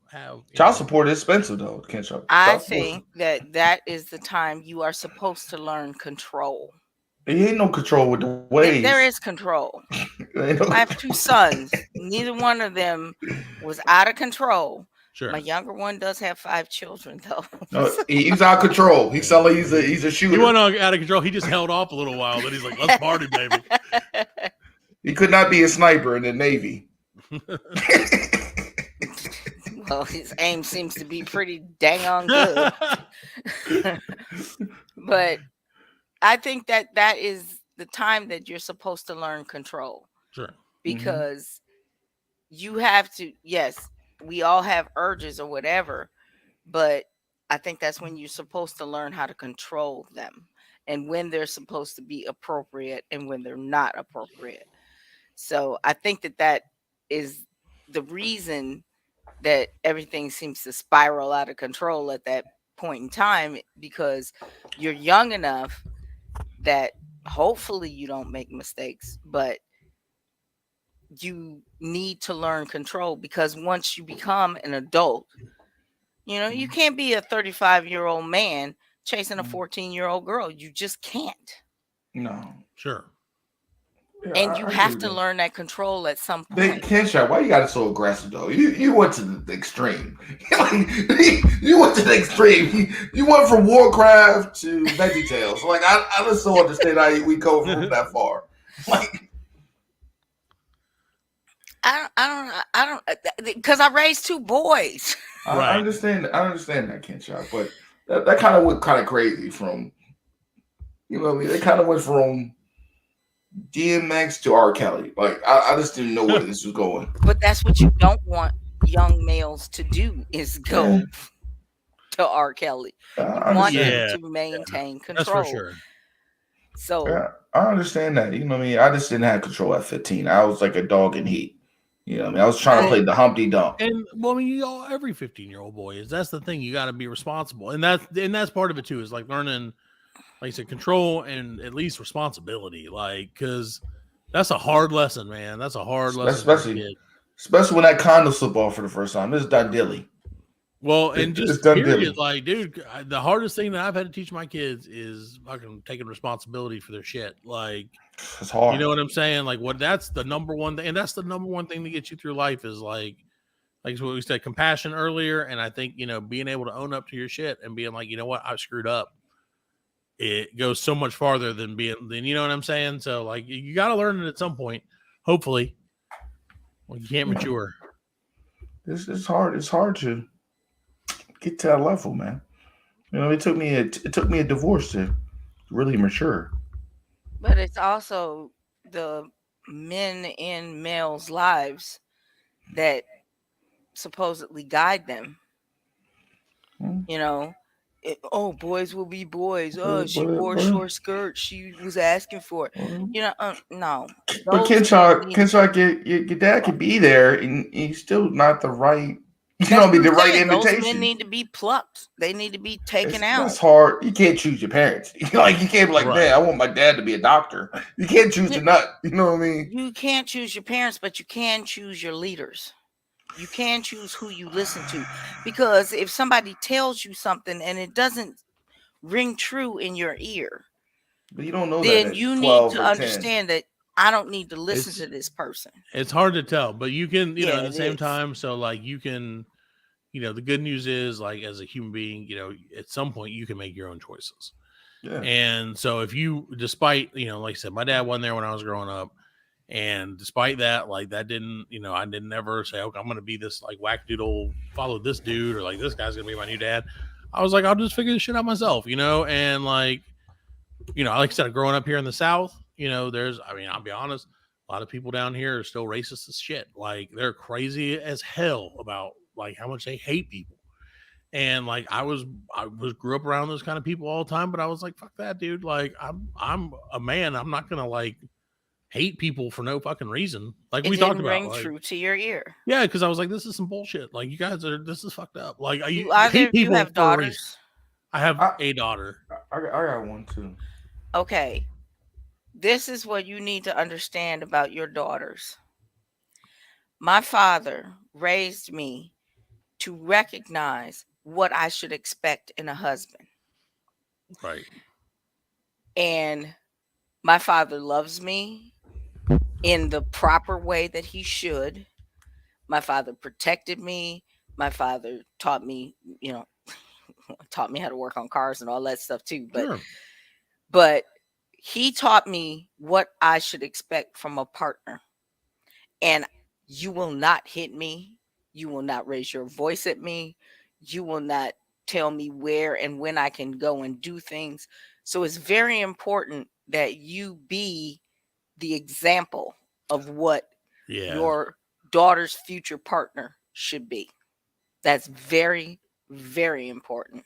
Speaker 2: have.
Speaker 1: Child support is expensive though.
Speaker 3: I think that is the time you are supposed to learn control.
Speaker 1: There ain't no control with the ways.
Speaker 3: There is control. I have 2 sons. Neither one of them was out of control.
Speaker 2: Sure.
Speaker 3: My younger one does have 5 children though.
Speaker 1: No, he's out of control. He's a shooter.
Speaker 2: He went out of control. He just held off a little while, but he's like, let's party, baby.
Speaker 1: He could not be a sniper in the Navy.
Speaker 3: Well, his aim seems to be pretty dang on good. But I think that is the time that you're supposed to learn control.
Speaker 2: Sure.
Speaker 3: Because you have to, yes, we all have urges or whatever, but I think that's when you're supposed to learn how to control them and when they're supposed to be appropriate and when they're not appropriate. So I think that that is the reason that everything seems to spiral out of control at that point in time, because you're young enough that hopefully you don't make mistakes, but you need to learn control, because once you become an adult, you can't be a 35-year-old man chasing a 14-year-old girl. You just can't.
Speaker 1: No.
Speaker 2: Sure.
Speaker 1: Yeah,
Speaker 3: And you
Speaker 1: I agree
Speaker 3: have
Speaker 1: with
Speaker 3: to
Speaker 1: that.
Speaker 3: learn that control at some
Speaker 1: They
Speaker 3: point.
Speaker 1: Kensha, why you got it so aggressive though? You went to the extreme. Like, you went to the extreme. You went from Warcraft to VeggieTales. Like I just don't understand how we go from that far. Like
Speaker 3: I don't, because I raised two boys.
Speaker 1: I
Speaker 2: Right.
Speaker 1: understand that Kensha, but that kind of went kind of crazy from what I mean. They kind of went from DMX to R. Kelly. Like I just didn't know where this was going.
Speaker 3: But that's what you don't want young males to do, is
Speaker 1: Yeah,
Speaker 3: go to R. Kelly.
Speaker 1: I
Speaker 3: You want them
Speaker 1: understand.
Speaker 2: Yeah.
Speaker 3: to maintain
Speaker 2: That's for
Speaker 3: control.
Speaker 2: sure.
Speaker 3: So
Speaker 1: Yeah, I understand that. You know what I mean? I just didn't have control at 15. I was like a dog in heat. You know what I mean? I was trying to
Speaker 3: I,
Speaker 1: play the Humpty Dump.
Speaker 2: And well, I mean, every 15-year-old boy is. That's the thing. You got to be responsible, and that's part of it too. Is like learning, like I said, control and at least responsibility. Like, because that's a hard lesson, man. That's a hard lesson for a
Speaker 1: Especially
Speaker 2: kid.
Speaker 1: when that condom slip off for the first time. This is done dilly.
Speaker 2: Well, and
Speaker 1: It's
Speaker 2: just
Speaker 1: done
Speaker 2: period,
Speaker 1: dilly.
Speaker 2: like, dude, the hardest thing that I've had to teach my kids is fucking taking responsibility for their shit. Like,
Speaker 1: It's hard.
Speaker 2: you know what I'm saying? Like, that's the number one thing, and that's the number one thing to get you through life is like what we said, compassion earlier. And I think being able to own up to your shit and being like, you know what, I screwed up. It goes so much farther than you know what I'm saying. So like, you got to learn it at some point. Hopefully, well, you can't mature.
Speaker 1: It's hard. It's hard to get to that level, man. It took me a divorce to really mature.
Speaker 3: but it's also the men in males' lives that supposedly guide them.
Speaker 1: Hmm.
Speaker 3: Oh, boys will be boys. Oh,
Speaker 1: But
Speaker 3: she
Speaker 1: but
Speaker 3: wore
Speaker 1: but,
Speaker 3: short skirts. She was asking for it. No,
Speaker 1: but
Speaker 3: those men need to be.
Speaker 1: Kenshaw, your dad could be there, and he's still not the right.
Speaker 3: That's what
Speaker 1: The
Speaker 3: I'm
Speaker 1: right
Speaker 3: saying. Those men
Speaker 1: invitation.
Speaker 3: need to be plucked. They need to be taken
Speaker 1: That's
Speaker 3: out.
Speaker 1: hard. You can't choose your parents. Like you can't be like,
Speaker 2: Right.
Speaker 1: man, I want my dad to be a doctor. You can't choose
Speaker 3: You
Speaker 1: the nut. You know what I mean?
Speaker 3: you can't choose your parents, but you can choose your leaders. You can choose who you listen to, because if somebody tells you something and it doesn't ring true in your ear,
Speaker 1: But you don't know that
Speaker 3: then
Speaker 1: at
Speaker 3: you need
Speaker 1: 12
Speaker 3: to
Speaker 1: or 10.
Speaker 3: understand that I don't need to listen
Speaker 2: It's
Speaker 3: to this person.
Speaker 2: it's hard to tell, but you can,
Speaker 3: Yeah,
Speaker 2: at the
Speaker 3: it
Speaker 2: same
Speaker 3: is.
Speaker 2: time. So like, you can, the good news is, like, as a human being, at some point you can make your own choices.
Speaker 1: Yeah.
Speaker 2: And so if you, despite, like I said, my dad wasn't there when I was growing up. And despite that, like, that didn't, I didn't ever say, okay, I'm going to be this like whack-doodle, follow this dude, or like this guy's going to be my new dad. I was like, I'll just figure this shit out myself, and like, like I said, growing up here in the South, I'll be honest, a lot of people down here are still racist as shit. Like, they're crazy as hell about like how much they hate people. And like, I grew up around those kind of people all the time, but I was like, fuck that, dude. Like, I'm a man. I'm not gonna like hate people for no fucking reason. Like
Speaker 3: It
Speaker 2: we talked
Speaker 3: didn't
Speaker 2: about,
Speaker 3: ring
Speaker 2: like,
Speaker 3: true to your ear.
Speaker 2: yeah, because I was like, this is some bullshit. Like, this is fucked up. Like,
Speaker 3: Do
Speaker 2: you
Speaker 3: either
Speaker 2: hate
Speaker 3: of you
Speaker 2: people
Speaker 3: have
Speaker 2: for a reason.
Speaker 3: daughters?
Speaker 2: I have
Speaker 1: I,
Speaker 2: a daughter.
Speaker 1: I got one too.
Speaker 3: Okay. This is what you need to understand about your daughters. My father raised me to recognize what I should expect in a husband.
Speaker 2: Right.
Speaker 3: And my father loves me in the proper way that he should. My father protected me. My father taught me, taught me how to work on cars and all that stuff too.
Speaker 2: Sure.
Speaker 3: But he taught me what I should expect from a partner. And you will not hit me. You will not raise your voice at me. You will not tell me where and when I can go and do things. So it's very important that you be the example of what
Speaker 2: Yeah.
Speaker 3: your daughter's future partner should be. That's very, very important.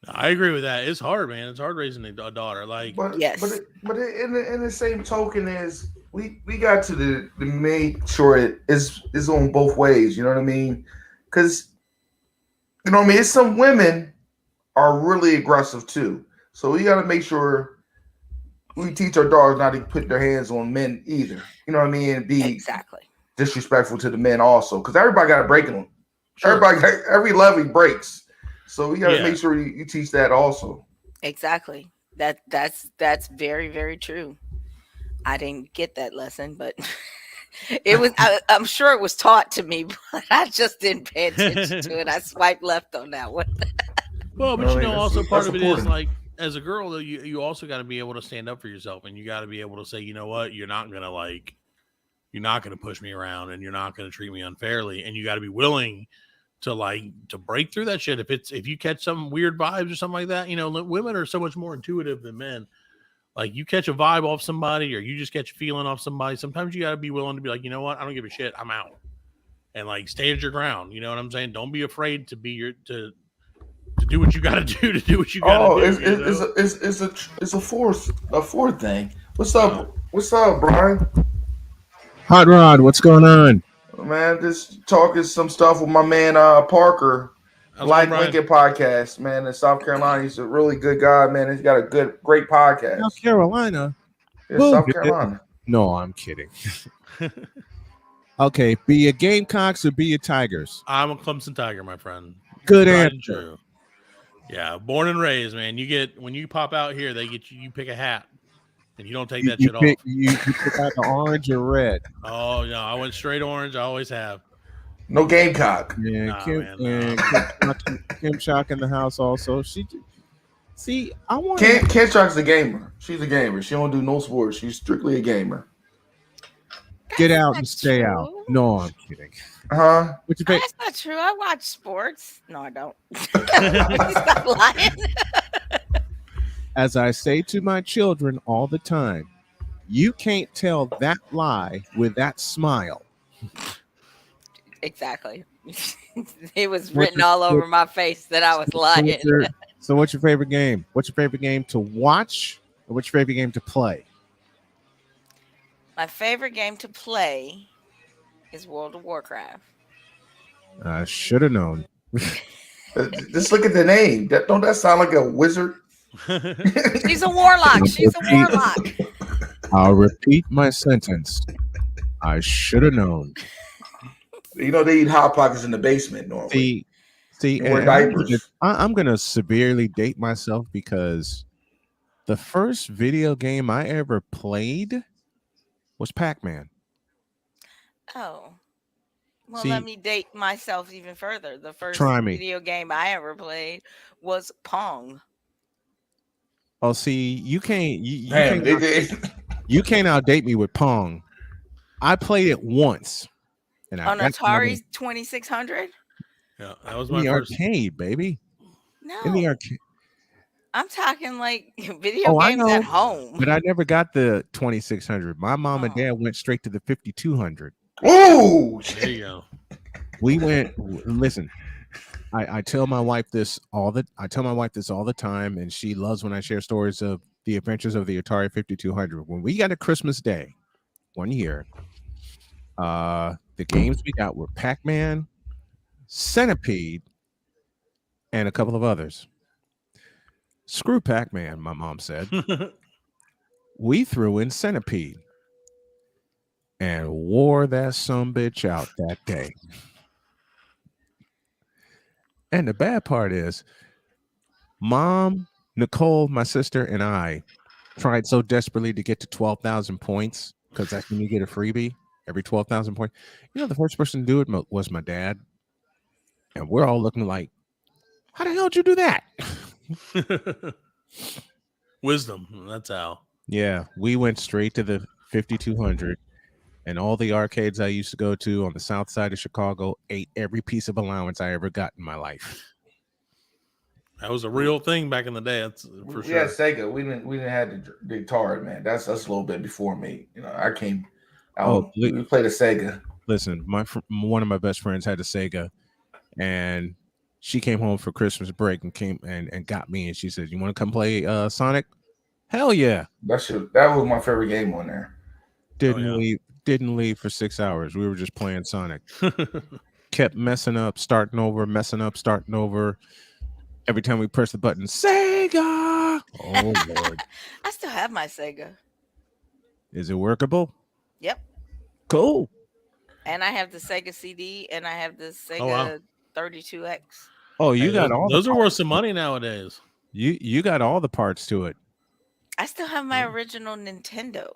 Speaker 2: I agree with that. It's hard, man. It's hard raising a daughter. Like,
Speaker 3: Yes,
Speaker 1: In the same token is we got to make sure it is on both ways. You know what I mean? Because you know what I mean. It's some women are really aggressive too, so we got to make sure we teach our daughters not to put their hands on men either. You know what I mean? And be
Speaker 3: exactly.
Speaker 1: disrespectful to the men also, because everybody got a break in them.
Speaker 2: sure.
Speaker 1: Everybody got every levy breaks, so we got to
Speaker 2: Yeah.
Speaker 1: make sure you teach that also.
Speaker 3: Exactly. That's very, very true. I didn't get that lesson, but it was. I'm sure it was taught to me, but I just didn't pay attention to it. I swiped left on that one.
Speaker 2: Well, but
Speaker 1: I
Speaker 2: you
Speaker 1: mean,
Speaker 2: know,
Speaker 1: that's-
Speaker 2: also part
Speaker 1: that's
Speaker 2: of it is
Speaker 1: important.
Speaker 2: like, as a girl, though, you also got to be able to stand up for yourself, and you got to be able to say, you know what, you're not gonna push me around, and you're not gonna treat me unfairly, and you got to be willing to break through that shit. If you catch some weird vibes or something like that, you know, women are so much more intuitive than men. Like, you catch a vibe off somebody, or you just catch a feeling off somebody. Sometimes you got to be willing to be like, you know what, I don't give a shit, I'm out, and like stand your ground. You know what I'm saying? Don't be afraid to be to do what you got to do to do what you got to
Speaker 1: Oh,
Speaker 2: do.
Speaker 1: it's a fourth thing. What's
Speaker 2: Uh,
Speaker 1: up? What's up, Brian?
Speaker 4: Hot Rod, what's going on?
Speaker 1: Man, just talking some stuff with my man Parker,
Speaker 2: how's it
Speaker 1: Like
Speaker 2: going, Brian?
Speaker 1: Lincoln podcast, man, in South Carolina. He's a really good guy, man. He's got a great podcast.
Speaker 4: South Carolina?
Speaker 1: Yeah,
Speaker 4: Who
Speaker 1: South
Speaker 4: did?
Speaker 1: Carolina.
Speaker 4: No, I'm kidding. Okay, be your Gamecocks or be your Tigers?
Speaker 2: I'm a Clemson Tiger, my friend.
Speaker 4: Good
Speaker 2: Tried and
Speaker 4: answer.
Speaker 2: true. Yeah, born and raised, man. You get, when you pop out here, they get you. You pick a hat, and you don't take that
Speaker 4: You
Speaker 2: shit
Speaker 4: pick
Speaker 2: off.
Speaker 4: you pick out the orange or red.
Speaker 2: Oh no, I went straight orange. I always have.
Speaker 1: No Gamecock.
Speaker 4: Yeah,
Speaker 2: Nah,
Speaker 4: Kim,
Speaker 2: man,
Speaker 4: and Kim Shock in the house also. See, I want
Speaker 1: Ken Shock's a gamer. She's a gamer. She don't do no sports. She's strictly a gamer.
Speaker 4: get
Speaker 3: That's
Speaker 4: out
Speaker 3: not
Speaker 4: and stay out.
Speaker 3: true.
Speaker 4: No, I'm kidding.
Speaker 1: Huh?
Speaker 4: What's your favorite?
Speaker 3: That's not true. I watch sports. No, I don't. Stop lying.
Speaker 4: As I say to my children all the time, you can't tell that lie with that smile.
Speaker 3: Exactly. It was
Speaker 4: What's
Speaker 3: written
Speaker 4: your-
Speaker 3: all over my face that I was lying.
Speaker 4: So what's your favorite game? What's your favorite game to watch, or what's your favorite game to play?
Speaker 3: My favorite game to play is World of Warcraft.
Speaker 4: I should have known.
Speaker 1: Just look at the name. Don't that sound like a wizard?
Speaker 3: She's a warlock. She's a warlock.
Speaker 4: I'll repeat my sentence. I should have known.
Speaker 1: You know they eat hot pockets in the basement normally.
Speaker 4: See,
Speaker 1: And wear
Speaker 4: and
Speaker 1: diapers.
Speaker 4: I'm gonna severely date myself because the first video game I ever played was Pac-Man.
Speaker 3: Oh. Well,
Speaker 4: See-
Speaker 3: let me date myself even further. The first
Speaker 4: Try me.
Speaker 3: video game I ever played was Pong.
Speaker 4: Oh, see, you can't you,
Speaker 1: Man,
Speaker 4: can't
Speaker 1: they
Speaker 4: you can't outdate me with Pong. I played it once, and
Speaker 3: On
Speaker 4: that's
Speaker 3: Atari 2600?
Speaker 2: Yeah, that was
Speaker 4: in
Speaker 2: my
Speaker 4: the
Speaker 2: first.
Speaker 4: arcade, baby.
Speaker 3: No.
Speaker 4: In the arcade.
Speaker 3: I'm talking like video
Speaker 4: Oh, I
Speaker 3: games
Speaker 4: know.
Speaker 3: at home.
Speaker 4: But I never got the 2600. My mom and
Speaker 3: Oh.
Speaker 4: dad went straight to the 5200.
Speaker 1: Ooh,
Speaker 2: There you go.
Speaker 4: We went. Listen, I tell my wife this all the time, and she loves when I share stories of the adventures of the Atari 5200. When we got to Christmas Day one year, the games we got were Pac-Man, Centipede, and a couple of others. Screw Pac-Man, my mom said. We threw in Centipede and wore that sumbitch out that day. And the bad part is, Mom, Nicole, my sister, and I tried so desperately to get to 12,000 points because that's when you get a freebie every 12,000 points. You know, the first person to do it was my dad. And we're all looking like, how the hell did you do that?
Speaker 2: Wisdom. That's how.
Speaker 4: Yeah, we went straight to the 5200, and all the arcades I used to go to on the south side of Chicago ate every piece of allowance I ever got in my life.
Speaker 2: That was a real thing back in the day. That's for
Speaker 1: we had
Speaker 2: sure.
Speaker 1: Sega. We didn't have the Atari, man. That's a little bit before me. You know, I came out.
Speaker 4: Oh,
Speaker 1: We played a Sega.
Speaker 4: Listen, one of my best friends had a Sega, and she came home for Christmas break and came and got me, and she said, "You want to come play Sonic?" Hell yeah!
Speaker 1: That was my favorite game on there.
Speaker 4: Didn't
Speaker 2: yeah.
Speaker 4: leave. Didn't leave for 6 hours. We were just playing Sonic. Kept messing up, starting over, messing up, starting over. Every time we press the button, Sega. Oh Lord,
Speaker 3: I still have my Sega.
Speaker 4: is it workable?
Speaker 3: Yep.
Speaker 4: Cool.
Speaker 3: And I have the Sega CD and I have the
Speaker 2: Oh wow.
Speaker 3: Sega 32X.
Speaker 4: Oh,
Speaker 2: Hey,
Speaker 4: you got all the
Speaker 2: those are worth some money nowadays.
Speaker 4: you got all the parts to it.
Speaker 3: I still have my original Nintendo.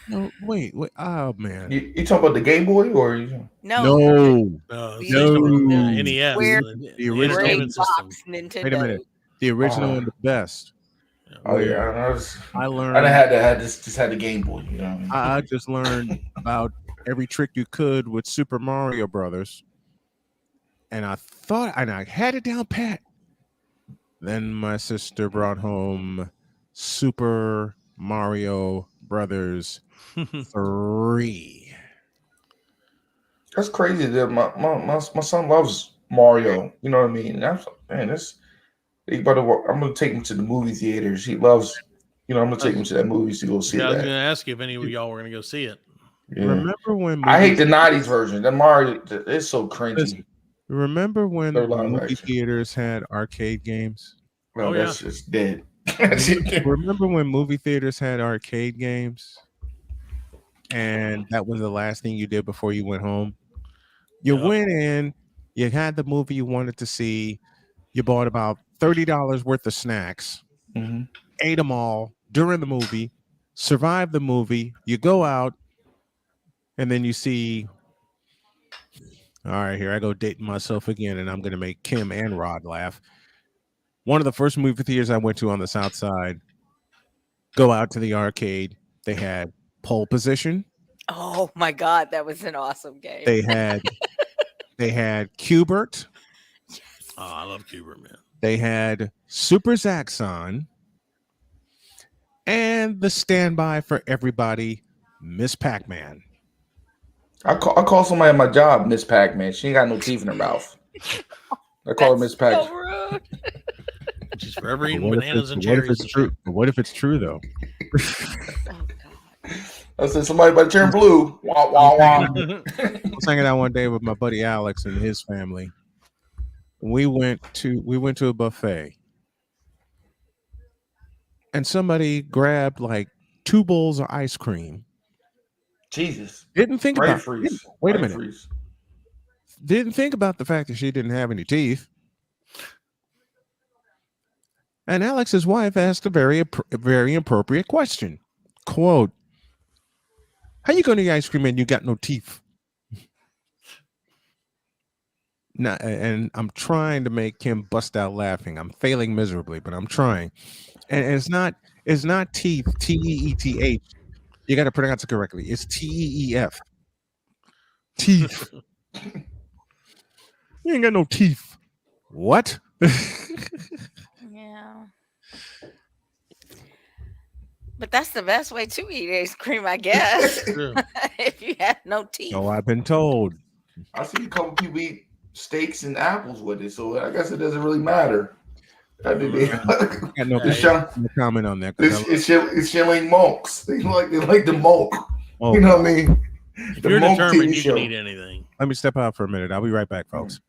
Speaker 4: No, wait. Oh man,
Speaker 1: You talking about the Game Boy or
Speaker 3: No,
Speaker 4: no,
Speaker 2: No,
Speaker 3: the,
Speaker 2: he's talking about
Speaker 3: the
Speaker 2: the
Speaker 4: no.
Speaker 2: NES,
Speaker 3: square
Speaker 4: The
Speaker 2: the
Speaker 4: original.
Speaker 3: gray
Speaker 2: entertainment system.
Speaker 3: box
Speaker 4: Wait a minute.
Speaker 3: Nintendo.
Speaker 4: The original
Speaker 1: Oh.
Speaker 4: and the best.
Speaker 2: Yeah.
Speaker 1: Oh
Speaker 4: Where
Speaker 1: yeah,
Speaker 4: I
Speaker 1: I
Speaker 4: learned.
Speaker 1: had this just had the Game Boy. You know what I mean?
Speaker 4: I just learned about every trick you could with Super Mario Brothers, and I had it down pat. Then my sister brought home Super Mario Brothers 3.
Speaker 1: That's crazy. That my son loves Mario. You know what I mean? And that's I'm gonna take him to the movie theaters. He loves. I'm gonna take him to that movies to go see
Speaker 2: Yeah, I was going
Speaker 1: that.
Speaker 2: to ask you if any of y'all were going to go see it.
Speaker 1: Yeah.
Speaker 4: Remember when
Speaker 1: I
Speaker 4: movie
Speaker 1: hate the '90s version. The Mario, it's so cringy.
Speaker 4: Listen, remember when
Speaker 1: They're live
Speaker 4: movie
Speaker 1: action.
Speaker 4: theaters had arcade games?
Speaker 1: Well,
Speaker 2: Oh,
Speaker 1: that's just dead.
Speaker 4: Remember when movie theaters had arcade games? And that was the last thing you did before you went home? You
Speaker 2: Yep.
Speaker 4: went in, you had the movie you wanted to see, you bought about $30 worth of snacks,
Speaker 1: Mhm.
Speaker 4: ate them all during the movie, survived the movie, you go out, and then you see, all right, here I go dating myself again, and I'm going to make Kim and Rod laugh. One of the first movie theaters I went to on the South Side, go out to the arcade, they had Pole Position,
Speaker 3: Oh my God, that was an awesome game.
Speaker 4: they had Cubert,
Speaker 2: Oh, I love Cuber, man.
Speaker 4: they had Super Zaxxon, and the standby for everybody, Miss Pac-Man.
Speaker 1: I call somebody at my job Miss Pac-Man. She ain't got no teeth in her mouth. I call her Miss Pac.
Speaker 3: So rude.
Speaker 2: She's forever eating
Speaker 4: What if
Speaker 2: bananas and
Speaker 4: what if
Speaker 2: cherries.
Speaker 4: it's true? What if it's true though?
Speaker 3: Oh God.
Speaker 1: I said somebody better turn blue. Wah wah wah.
Speaker 4: I was hanging out one day with my buddy Alex and his family. We went to a buffet, and somebody grabbed like 2 bowls of ice cream.
Speaker 1: Jesus.
Speaker 4: Didn't think
Speaker 1: Right
Speaker 4: about.
Speaker 1: freeze.
Speaker 4: Wait a
Speaker 1: Right
Speaker 4: minute.
Speaker 1: freeze.
Speaker 4: Didn't think about the fact that she didn't have any teeth. And Alex's wife asked a very appropriate question. Quote, "How you going to eat ice cream and you got no teeth?" Now, and I'm trying to make Kim bust out laughing. I'm failing miserably, but I'm trying. And it's not teeth, Teeth. You got to pronounce it correctly. It's Teef. Teeth. You ain't got no teeth. What?
Speaker 3: Yeah. But that's the best way to eat ice cream, I guess.
Speaker 2: True.
Speaker 3: If you have no teeth.
Speaker 4: So I've been told.
Speaker 1: I see a couple people eat steaks and apples with it, so I guess it doesn't really matter. I mean,
Speaker 4: I got no,
Speaker 2: Yeah,
Speaker 4: no comment on that. 'Cause
Speaker 1: it's chilling monks. They like the monk.
Speaker 4: oh,
Speaker 1: You know what I mean?
Speaker 2: If
Speaker 1: The
Speaker 2: you're
Speaker 1: monk
Speaker 2: determined,
Speaker 1: TV
Speaker 2: you
Speaker 1: show.
Speaker 2: can eat anything.
Speaker 4: let me step out for a minute. I'll be right back, folks.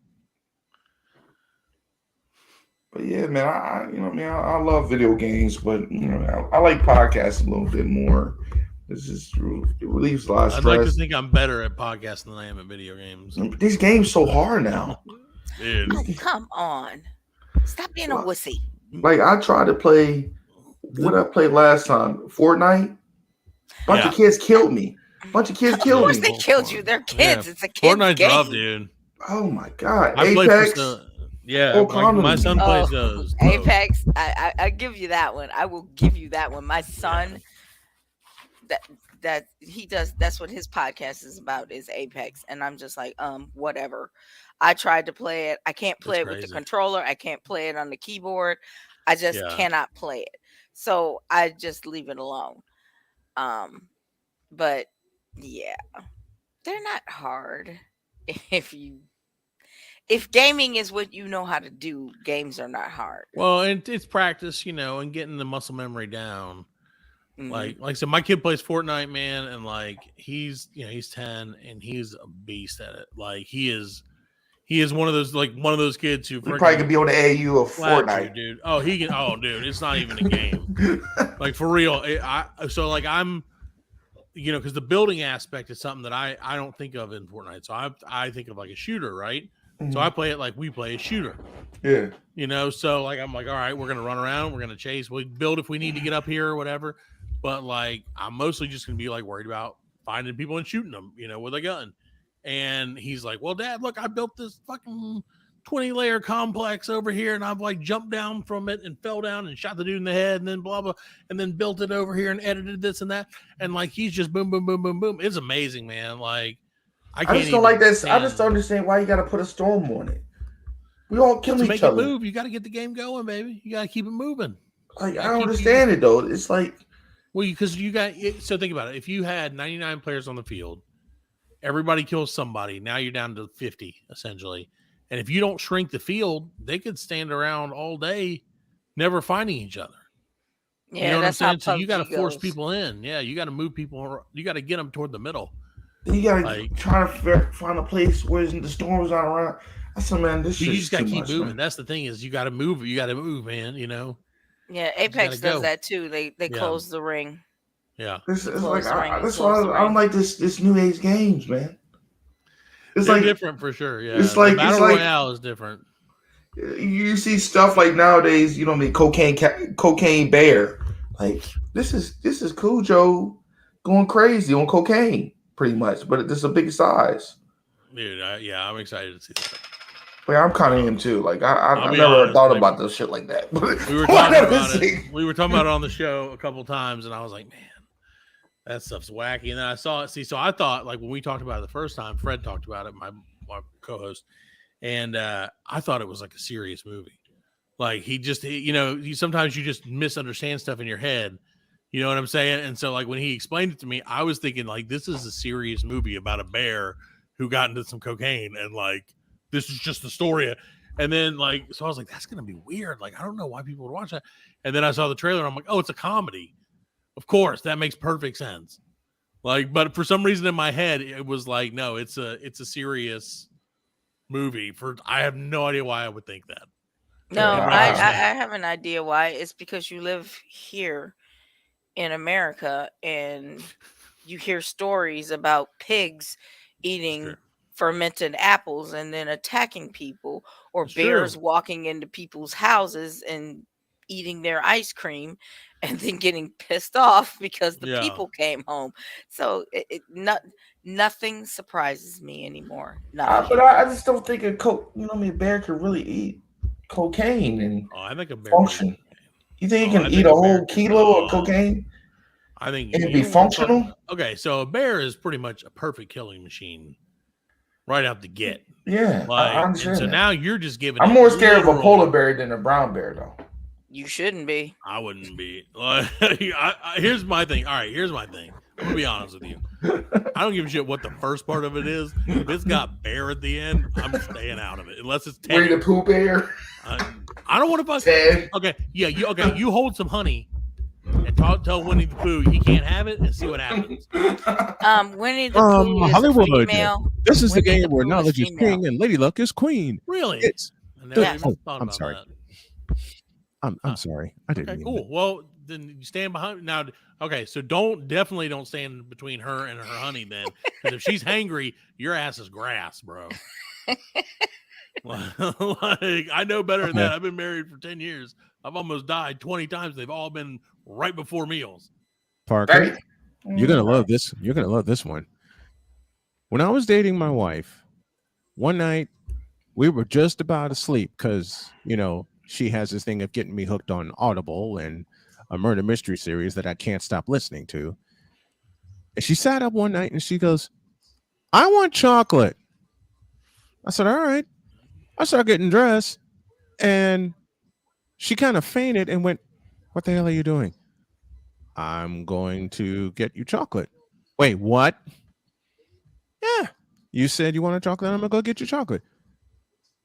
Speaker 1: But yeah, man, I love video games, but I like podcasts a little bit more. This is true. It relieves a lot of
Speaker 2: I'd like to
Speaker 1: stress.
Speaker 2: think I'm better at podcasting than I am at video games.
Speaker 1: These games so hard now.
Speaker 2: Dude.
Speaker 3: Oh, come on. Stop being a wussy.
Speaker 1: Like I tried to play what I played last time, Fortnite. Bunch of kids killed me. Bunch of kids
Speaker 3: Of
Speaker 1: killed
Speaker 3: course
Speaker 1: me.
Speaker 3: they killed you. They're kids.
Speaker 2: Yeah.
Speaker 3: It's a kid's
Speaker 2: Fortnite's
Speaker 3: game.
Speaker 2: rough, dude.
Speaker 1: Oh my god.
Speaker 2: I play for
Speaker 1: Apex.
Speaker 2: yeah,
Speaker 1: all
Speaker 2: my
Speaker 1: kinds of
Speaker 2: son
Speaker 1: them.
Speaker 2: plays those.
Speaker 3: Apex. I give you that one. I will give you that one. My son, that he does. That's what his podcast is about. Is Apex, and I'm just like, whatever. I tried to play it. I can't play it with the
Speaker 2: crazy.
Speaker 3: controller. I can't play it on the keyboard. I just
Speaker 2: Yeah.
Speaker 3: cannot play it. So I just leave it alone. But yeah, They're not hard. If you if gaming is what you know how to do, games are not hard.
Speaker 2: Well, and it's practice, and getting the muscle memory down.
Speaker 3: Mhm.
Speaker 2: Like I said, my kid plays Fortnite, man, and like he's 10 and he's a beast at it. Like he is one of those kids who
Speaker 1: We probably could
Speaker 2: freaking
Speaker 1: be on the AU of
Speaker 2: slaps you,
Speaker 1: Fortnite.
Speaker 2: dude. Oh, he can. Oh, dude, it's not even a game. Like for real. I'm because the building aspect is something that I don't think of in Fortnite. So I think of like a shooter, right? So I play it like we play a shooter.
Speaker 1: Yeah.
Speaker 2: So like I'm like, all right, we're gonna run around, we're gonna chase, we build if we need to get up here or whatever. But like I'm mostly just gonna be like worried about finding people and shooting them, with a gun. And he's like, well, Dad, look, I built this fucking 20-layer complex over here, and I've like jumped down from it and fell down and shot the dude in the head, and then blah blah, and then built it over here and edited this and that. And like he's just boom, boom, boom, boom, boom. It's amazing, man. Like
Speaker 1: I just don't like that. I just don't understand why you got to put a storm on it. We all kill each other.
Speaker 2: To make it move, you got to get the game going, baby. You got to keep it moving.
Speaker 1: Like I don't understand it though. It's like,
Speaker 2: well, because so think about it. If you had 99 players on the field, everybody kills somebody. Now you're down to 50 essentially. And if you don't shrink the field, they could stand around all day, never finding each other.
Speaker 3: Yeah, you know that's what I'm saying?
Speaker 2: So you got to force people in. Yeah, you got to move people. You got to get them toward the middle.
Speaker 1: You got to try to find a place where the storm's not around. I said, man, this shit. You just got to keep
Speaker 2: moving.
Speaker 1: Man.
Speaker 2: That's the thing is you got to move. You got to move, man.
Speaker 3: Yeah, Apex does that too. They close the ring.
Speaker 2: Yeah,
Speaker 1: it's like that's why I don't like this new age games, man.
Speaker 2: It's like different for sure. Yeah,
Speaker 1: it's like
Speaker 2: Battle Royale is different.
Speaker 1: You see stuff like nowadays, cocaine bear. Like this is Cujo going crazy on cocaine, pretty much, but it's a big size.
Speaker 2: Dude, I'm excited to see that.
Speaker 1: But I'm kind of him too. Like I never thought about this shit like that.
Speaker 2: We were talking about it. We were talking about it on the show a couple times, and I was like, man, that stuff's wacky. And then I saw it. So I thought, like when we talked about it the first time, Fred talked about it, my co-host, and I thought it was like a serious movie. Like sometimes you just misunderstand stuff in your head. You know what I'm saying? And so like when he explained it to me, I was thinking like this is a serious movie about a bear who got into some cocaine, and like this is just the story. And then like so I was like, that's gonna be weird. Like I don't know why people would watch that. And then I saw the trailer. And I'm like, oh, it's a comedy. Of course, that makes perfect sense. Like, but for some reason in my head, it was like, no, it's a serious movie. I have no idea why I would think that.
Speaker 3: No, I have an idea why. It's because you live here in America and you hear stories about pigs eating fermented apples and then attacking people, or bears walking into people's houses and eating their ice cream and then getting pissed off because the people came home. So nothing surprises me anymore.
Speaker 1: But I just don't think a bear could really eat cocaine and
Speaker 2: I think a bear
Speaker 1: function. You think he can eat a whole kilo of cocaine?
Speaker 2: I think
Speaker 1: it'd be functional.
Speaker 2: Okay, so a bear is pretty much a perfect killing machine right out the get.
Speaker 1: Yeah, I understand.
Speaker 2: So now you're just giving.
Speaker 1: I'm more scared of a polar bear than a brown bear, though.
Speaker 3: You shouldn't be.
Speaker 2: I wouldn't be. Here's my thing. All right, here's my thing. I'm gonna be honest with you. I don't give a shit what the first part of it is. If it's got bear at the end, I'm staying out of it unless it's Teddy.
Speaker 1: Winnie the Pooh bear.
Speaker 2: I don't want to fuck.
Speaker 1: Ted.
Speaker 2: Okay, yeah, you hold some honey and tell Winnie the Pooh he can't have it and see what happens.
Speaker 3: Winnie the Pooh is
Speaker 4: Hollywood.
Speaker 3: female.
Speaker 4: This is the game where knowledge is king and Lady Luck is queen.
Speaker 2: Really?
Speaker 4: I'm sorry. I'm sorry. I didn't.
Speaker 2: Okay, cool. Well, then you stand behind now. Okay, so definitely don't stand between her and her honey then, because if she's hangry, your ass is grass, bro. Like I know better than that. I've been married for 10 years. I've almost died 20 times. They've all been right before meals.
Speaker 4: Parker, you're gonna love this. You're gonna love this one. When I was dating my wife, one night we were just about to sleep because she has this thing of getting me hooked on Audible and a murder mystery series that I can't stop listening to. And she sat up one night and she goes, "I want chocolate." I said, "All right." I started getting dressed and she kind of fainted and went, "What the hell are you doing?" "I'm going to get you chocolate." "Wait, what?" "Yeah, You said you want a chocolate. I'm gonna go get you chocolate.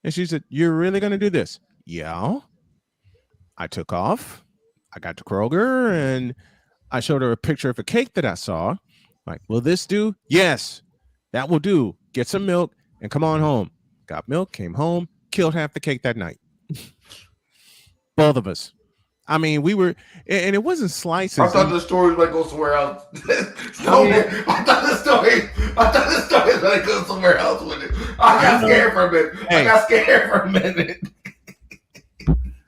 Speaker 4: And she said, "You're really gonna do this?" Yeah. I took off. I got to Kroger and I showed her a picture of a cake that I saw. Like, will this do? Yes, that will do. Get some milk and come on home. Got milk, came home, killed half the cake that night. Both of us. I mean, we were, and it wasn't slices.
Speaker 1: I thought the story might go somewhere else. No, yeah. I thought the story might go somewhere else with it. I got scared for a minute.
Speaker 4: Hey.
Speaker 1: I got scared for a minute.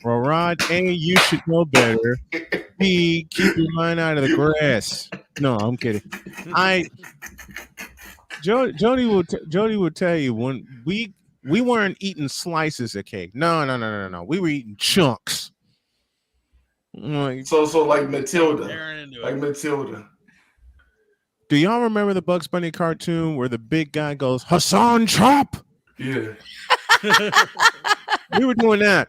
Speaker 4: Well, Rod, A, you should know better. B, keep your mind out of the grass. No, I'm kidding. Jody would tell you when we weren't eating slices of cake. No. We were eating chunks. Like,
Speaker 1: so like Matilda. Like Matilda.
Speaker 4: Do y'all remember the Bugs Bunny cartoon where the big guy goes, Hassan Chop?
Speaker 1: Yeah.
Speaker 4: We were doing that.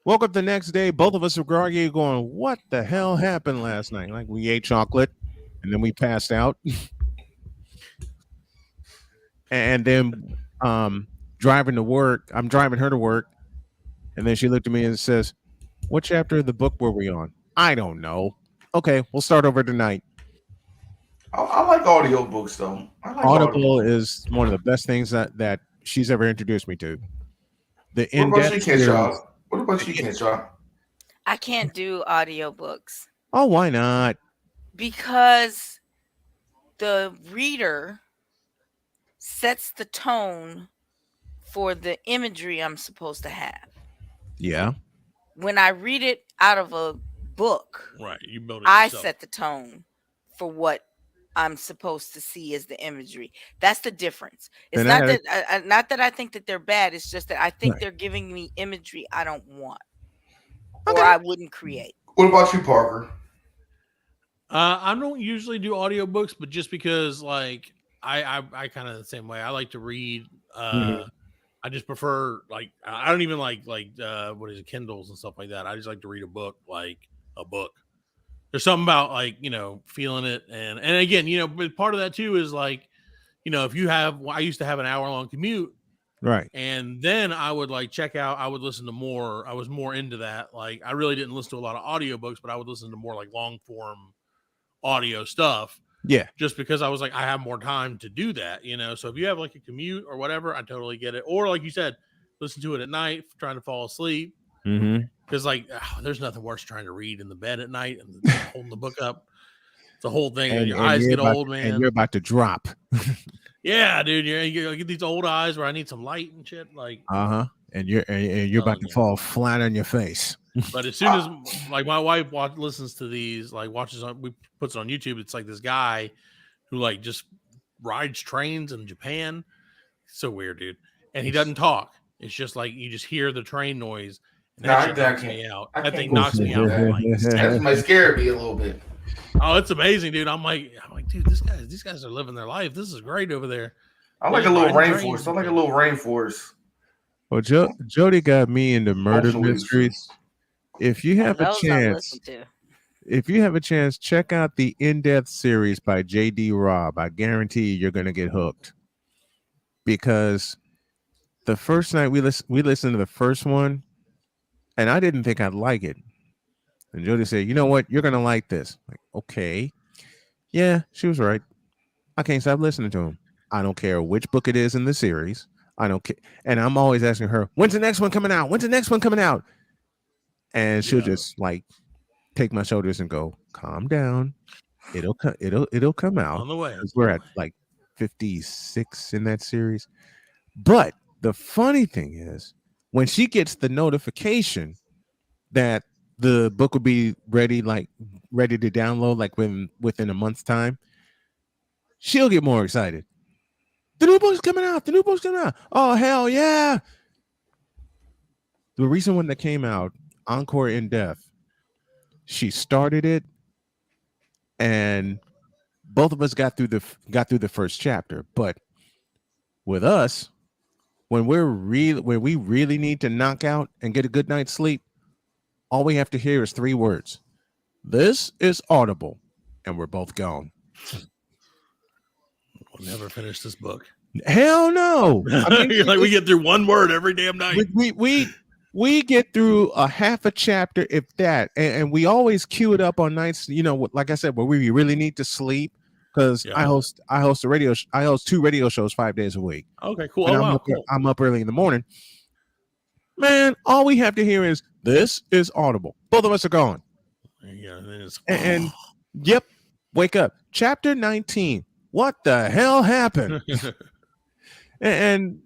Speaker 4: Woke up the next day, both of us were groggy going, what the hell happened last night? Like, we ate chocolate and then we passed out. And then driving to work, I'm driving her to work. And then she looked at me and says, what chapter of the book were we on? I don't know. Okay, we'll start over tonight.
Speaker 1: I like audiobooks, though.
Speaker 4: Audible is one of the best things that she's ever introduced me to. The in-depth series.
Speaker 1: What about you, Kenshaw?
Speaker 3: I can't do audiobooks.
Speaker 4: Oh, why not?
Speaker 3: Because the reader sets the tone for the imagery I'm supposed to have.
Speaker 4: Yeah.
Speaker 3: When I read it out of a book,
Speaker 2: right, you build it
Speaker 3: I
Speaker 2: yourself.
Speaker 3: set the tone for what I'm supposed to see as the imagery. That's the difference. It's not that I think that they're bad. It's just that I think they're giving me imagery I don't want, or I wouldn't create.
Speaker 1: What about you, Parker?
Speaker 2: I don't usually do audiobooks, but just because like I kind of the same way. I like to read. I just prefer like I don't even like what is it, Kindles and stuff like that. I just like to read a book like a book. There's something about like, you know, feeling it. And again, you know, but part of that too is like, you know, if you have, I used to have an hour-long commute.
Speaker 4: Right.
Speaker 2: And then I would like check out, I would listen to more. I was more into that. Like I really didn't listen to a lot of audiobooks, but I would listen to more like long form audio stuff.
Speaker 4: Yeah.
Speaker 2: Just because I was like, I have more time to do that, you know? So if you have like a commute or whatever, I totally get it. Or like you said, listen to it at night, trying to fall asleep. Because like there's nothing worse trying to read in the bed at night and holding the book up. It's a whole thing. And your eyes get old, man.
Speaker 4: And you're about to drop.
Speaker 2: Yeah, dude. You get these old eyes where I need some light and shit. Like
Speaker 4: and you're about to fall flat on your face.
Speaker 2: But as soon as like my wife listens to these, like puts it on YouTube. It's like this guy who like just rides trains in Japan. It's so weird, dude. And he doesn't talk. It's just like you just hear the train noise. And that knocks me out. That thing knocks me out.
Speaker 1: That might scare me a little bit.
Speaker 2: Oh, it's amazing, dude. I'm like, dude, these guys are living their life. This is great over there.
Speaker 1: I like a little rainforest.
Speaker 4: Well, Jody got me into murder mysteries. If you have a chance, check out the in-depth series by J.D. Robb. I guarantee you're going to get hooked. Because the first night we listened to the first one, and I didn't think I'd like it. And Jody said, you know what? You're going to like this. Like, okay. Yeah, she was right. I can't stop listening to him. I don't care which book it is in the series. I don't care. And I'm always asking her, when's the next one coming out? When's the next one coming out? And she'll just like take my shoulders and go, calm down. It'll come out.
Speaker 2: On the way.
Speaker 4: We're at like 56 in that series. But the funny thing is, when she gets the notification that the book will be ready to download, like within a month's time, she'll get more excited. The new book's coming out. Oh, hell yeah. The recent one that came out, Encore in Depth, she started it, and both of us got through the first chapter. But with us, when we really need to knock out and get a good night's sleep, all we have to hear is 3 words. This is Audible, and we're both gone.
Speaker 2: Never finish this book.
Speaker 4: Hell no. I mean,
Speaker 2: You're like, we get through one word every damn night.
Speaker 4: We get through a half a chapter, if that, and we always queue it up on nights, like I said, where we really need to sleep, because I host I host 2 radio shows 5 days a week.
Speaker 2: Okay, cool.
Speaker 4: And
Speaker 2: Cool.
Speaker 4: I'm up early in the morning. Man, all we have to hear is this is audible. Both of us are gone.
Speaker 2: Yeah,
Speaker 4: and yep, wake up. Chapter 19. What the hell happened? and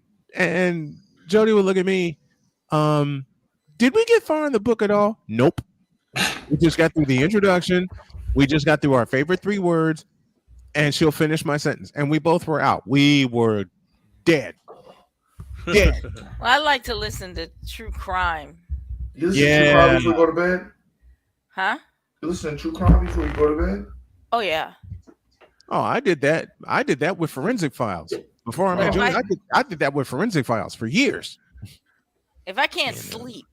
Speaker 4: Jody would look at me. Did we get far in the book at all? Nope. We just got through the introduction. We just got through our favorite 3 words, and she'll finish my sentence. And we both were out. We were dead. Dead.
Speaker 3: Well, I like to listen to true crime.
Speaker 1: You listen to true crime before you go to bed?
Speaker 3: Huh?
Speaker 1: You listen to true crime before you go to bed?
Speaker 3: Oh yeah.
Speaker 4: Oh, I did that. I did that with Forensic Files. Before I met Jody, I did that with Forensic Files for years.
Speaker 3: If I can't sleep,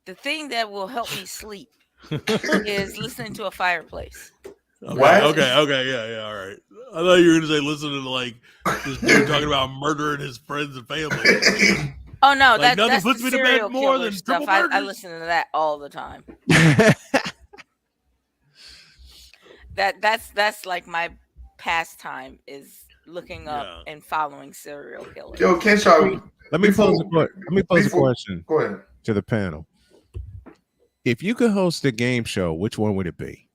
Speaker 3: the thing that will help me sleep is listening to a fireplace.
Speaker 1: What?
Speaker 2: Okay, yeah, all right. I thought you were gonna say listening to like this dude talking about murdering his friends and family.
Speaker 3: Oh no,
Speaker 2: like,
Speaker 3: that's
Speaker 2: puts me to
Speaker 3: serial
Speaker 2: bed more
Speaker 3: killer
Speaker 2: than
Speaker 3: stuff. I listen to that all the time. That's like my pastime is looking up and following serial killers.
Speaker 1: Yo, Kenshaw,
Speaker 4: let me pose a question
Speaker 1: Go ahead.
Speaker 4: to the panel. If you could host a game show, which one would it be?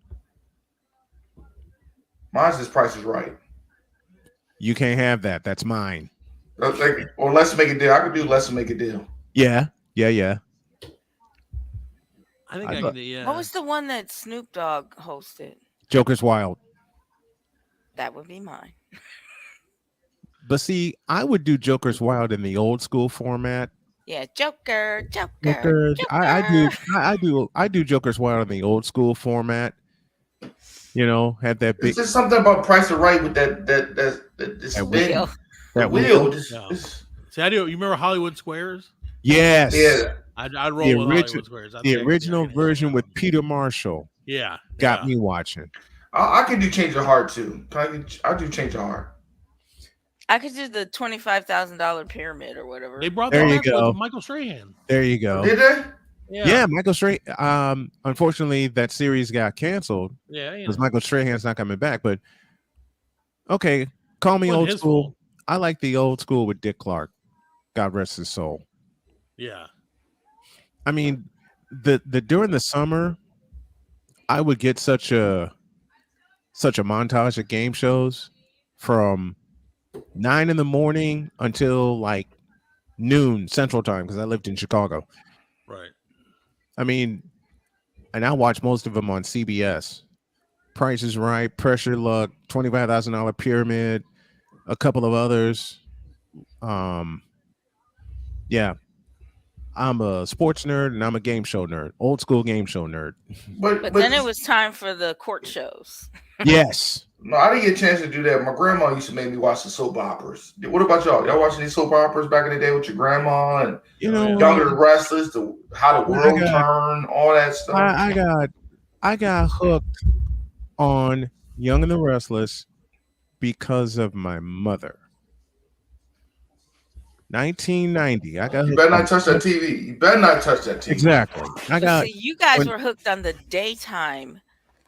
Speaker 1: Mine's just Price is Right.
Speaker 4: You can't have that. That's mine.
Speaker 1: Or Let's Make a Deal. I could do Let's Make a Deal.
Speaker 4: Yeah.
Speaker 2: I think I can do, yeah.
Speaker 3: What was the one that Snoop Dogg hosted?
Speaker 4: Joker's Wild.
Speaker 3: That would be mine.
Speaker 4: But see, I would do Joker's Wild in the old school format.
Speaker 3: Yeah, Joker.
Speaker 4: I do Joker's Wild in the old school format. Had that big.
Speaker 1: It's just something about Price is Right with that
Speaker 3: wheel.
Speaker 1: That wheel.
Speaker 2: See, I do. You remember Hollywood Squares?
Speaker 4: Yes.
Speaker 1: Yeah.
Speaker 2: I'd roll with Hollywood Squares.
Speaker 4: The original version with Peter Marshall.
Speaker 2: Yeah.
Speaker 4: Got me watching.
Speaker 1: I can do Change of Heart too. I do Change of Heart.
Speaker 3: I could do the $25,000 pyramid or whatever.
Speaker 2: They brought
Speaker 4: there
Speaker 2: that
Speaker 4: you
Speaker 2: up
Speaker 4: go.
Speaker 2: with Michael Strahan.
Speaker 4: There you go.
Speaker 1: Did they?
Speaker 4: Yeah, Michael Strahan. Unfortunately, that series got canceled.
Speaker 2: Yeah,
Speaker 4: because Michael Strahan's not coming back. But okay, call me old school. Fault. I like the old school with Dick Clark. God rest his soul.
Speaker 2: Yeah.
Speaker 4: I mean, the during the summer, I would get such a montage of game shows from 9 a.m. until like noon Central Time because I lived in Chicago.
Speaker 2: Right.
Speaker 4: I mean, and I watch most of them on CBS. Price is Right, Pressure Luck, $25,000 Pyramid, a couple of others. Yeah. I'm a sports nerd and I'm a game show nerd, old school game show nerd.
Speaker 3: But then it was time for the court shows.
Speaker 4: Yes.
Speaker 1: No, I didn't get a chance to do that. My grandma used to make me watch the soap operas. What about y'all? Y'all watching these soap operas back in the day with your grandma and Younger and Restless, How the World Turned, all that stuff?
Speaker 4: I got hooked on Young and the Restless because of my mother. 1990. I got.
Speaker 1: You better not touch that TV. You better not touch that TV.
Speaker 4: Exactly.
Speaker 3: See, you guys were hooked on the daytime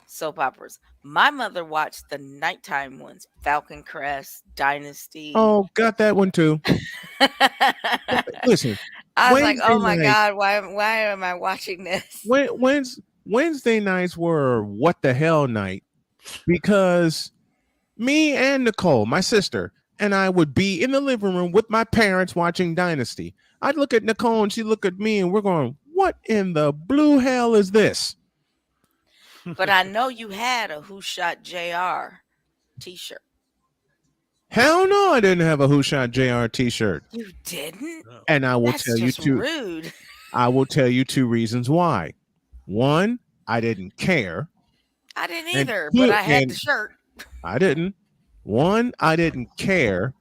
Speaker 3: soap operas. My mother watched the nighttime ones: Falcon Crest, Dynasty.
Speaker 4: Oh, got that one too. Listen,
Speaker 3: I was like, "Oh my God, why am I watching this?"
Speaker 4: Wednesday nights were what the hell night because me and Nicole, my sister, and I would be in the living room with my parents watching Dynasty. I'd look at Nicole and she'd look at me and we're going, what in the blue hell is this?
Speaker 3: But I know you had a Who Shot JR t-shirt.
Speaker 4: Hell no, I didn't have a Who Shot JR t-shirt.
Speaker 3: You didn't?
Speaker 4: And I will tell you two.
Speaker 3: Rude.
Speaker 4: I will tell you 2 reasons why. One, I didn't care.
Speaker 3: I didn't either, but I had the shirt.
Speaker 4: I didn't. 1, I didn't care,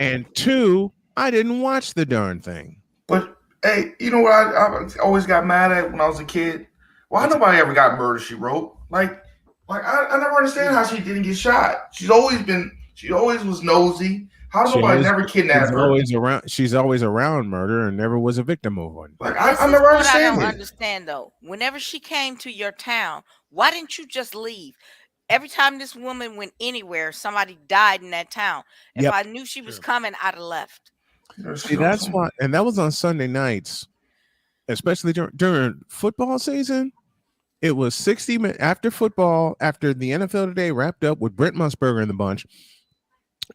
Speaker 4: and 2, I didn't watch the darn thing.
Speaker 1: But hey, you know what I always got mad at when I was a kid? Why nobody ever got Murder, She Wrote? Like I never understand how she didn't get shot. She's always been She always was nosy. How nobody never kidnapped her?
Speaker 4: She's always around murder and never was a victim of one.
Speaker 1: Like I never understand
Speaker 3: I don't understand though. Whenever she came to your town, why didn't you just leave? Every time this woman went anywhere, somebody died in that town. If I knew she was coming, I'd have left.
Speaker 4: See, that's why, and that was on Sunday nights, especially during football season. It was 60 minutes after football, after the NFL Today wrapped up with Brent Musburger and the bunch.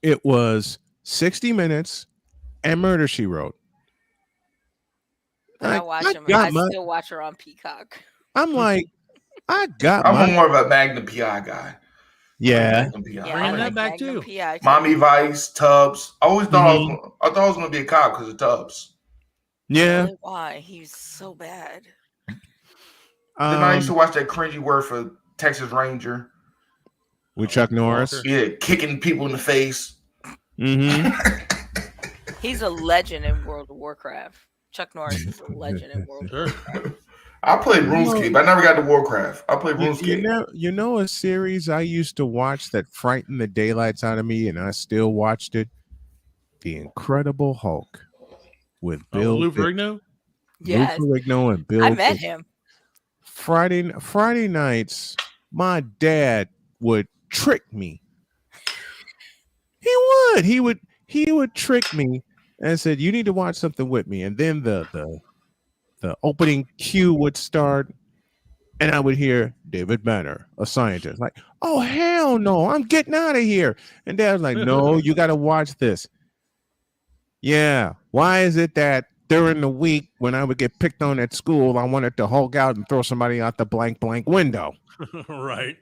Speaker 4: It was 60 minutes and Murder, She Wrote.
Speaker 3: I watch them. I still watch her on Peacock.
Speaker 4: I'm like,
Speaker 1: I'm more of a Magnum PI guy.
Speaker 4: Yeah.
Speaker 2: Bring that back too.
Speaker 1: Mommy Vice, Tubbs. I always thought I thought I was going to be a cop because of Tubbs.
Speaker 4: Yeah.
Speaker 3: Really? Why? He's so bad.
Speaker 1: Then I used to watch that cringy word for Texas Ranger.
Speaker 4: With Chuck Norris.
Speaker 1: Yeah, kicking people in the face.
Speaker 4: Mm-hmm.
Speaker 3: He's a legend in World of Warcraft. Chuck Norris is a legend in World of Warcraft.
Speaker 1: I played RuneScape. I never got to Warcraft. I played RuneScape.
Speaker 4: You know a series I used to watch that frightened the daylights out of me, and I still watched it? The Incredible Hulk with Bill
Speaker 2: Lou Ferrigno?
Speaker 3: Yes.
Speaker 4: Lou Ferrigno and Bill.
Speaker 3: I met him.
Speaker 4: Friday nights, my dad would trick me. He would trick me and said, "You need to watch something with me." And then the opening cue would start, and I would hear David Banner, a scientist. Like, oh hell no, I'm getting out of here. And Dad was like, "No, you got to watch this." Yeah, why is it that during the week when I would get picked on at school, I wanted to Hulk out and throw somebody out the blank window?
Speaker 2: Right.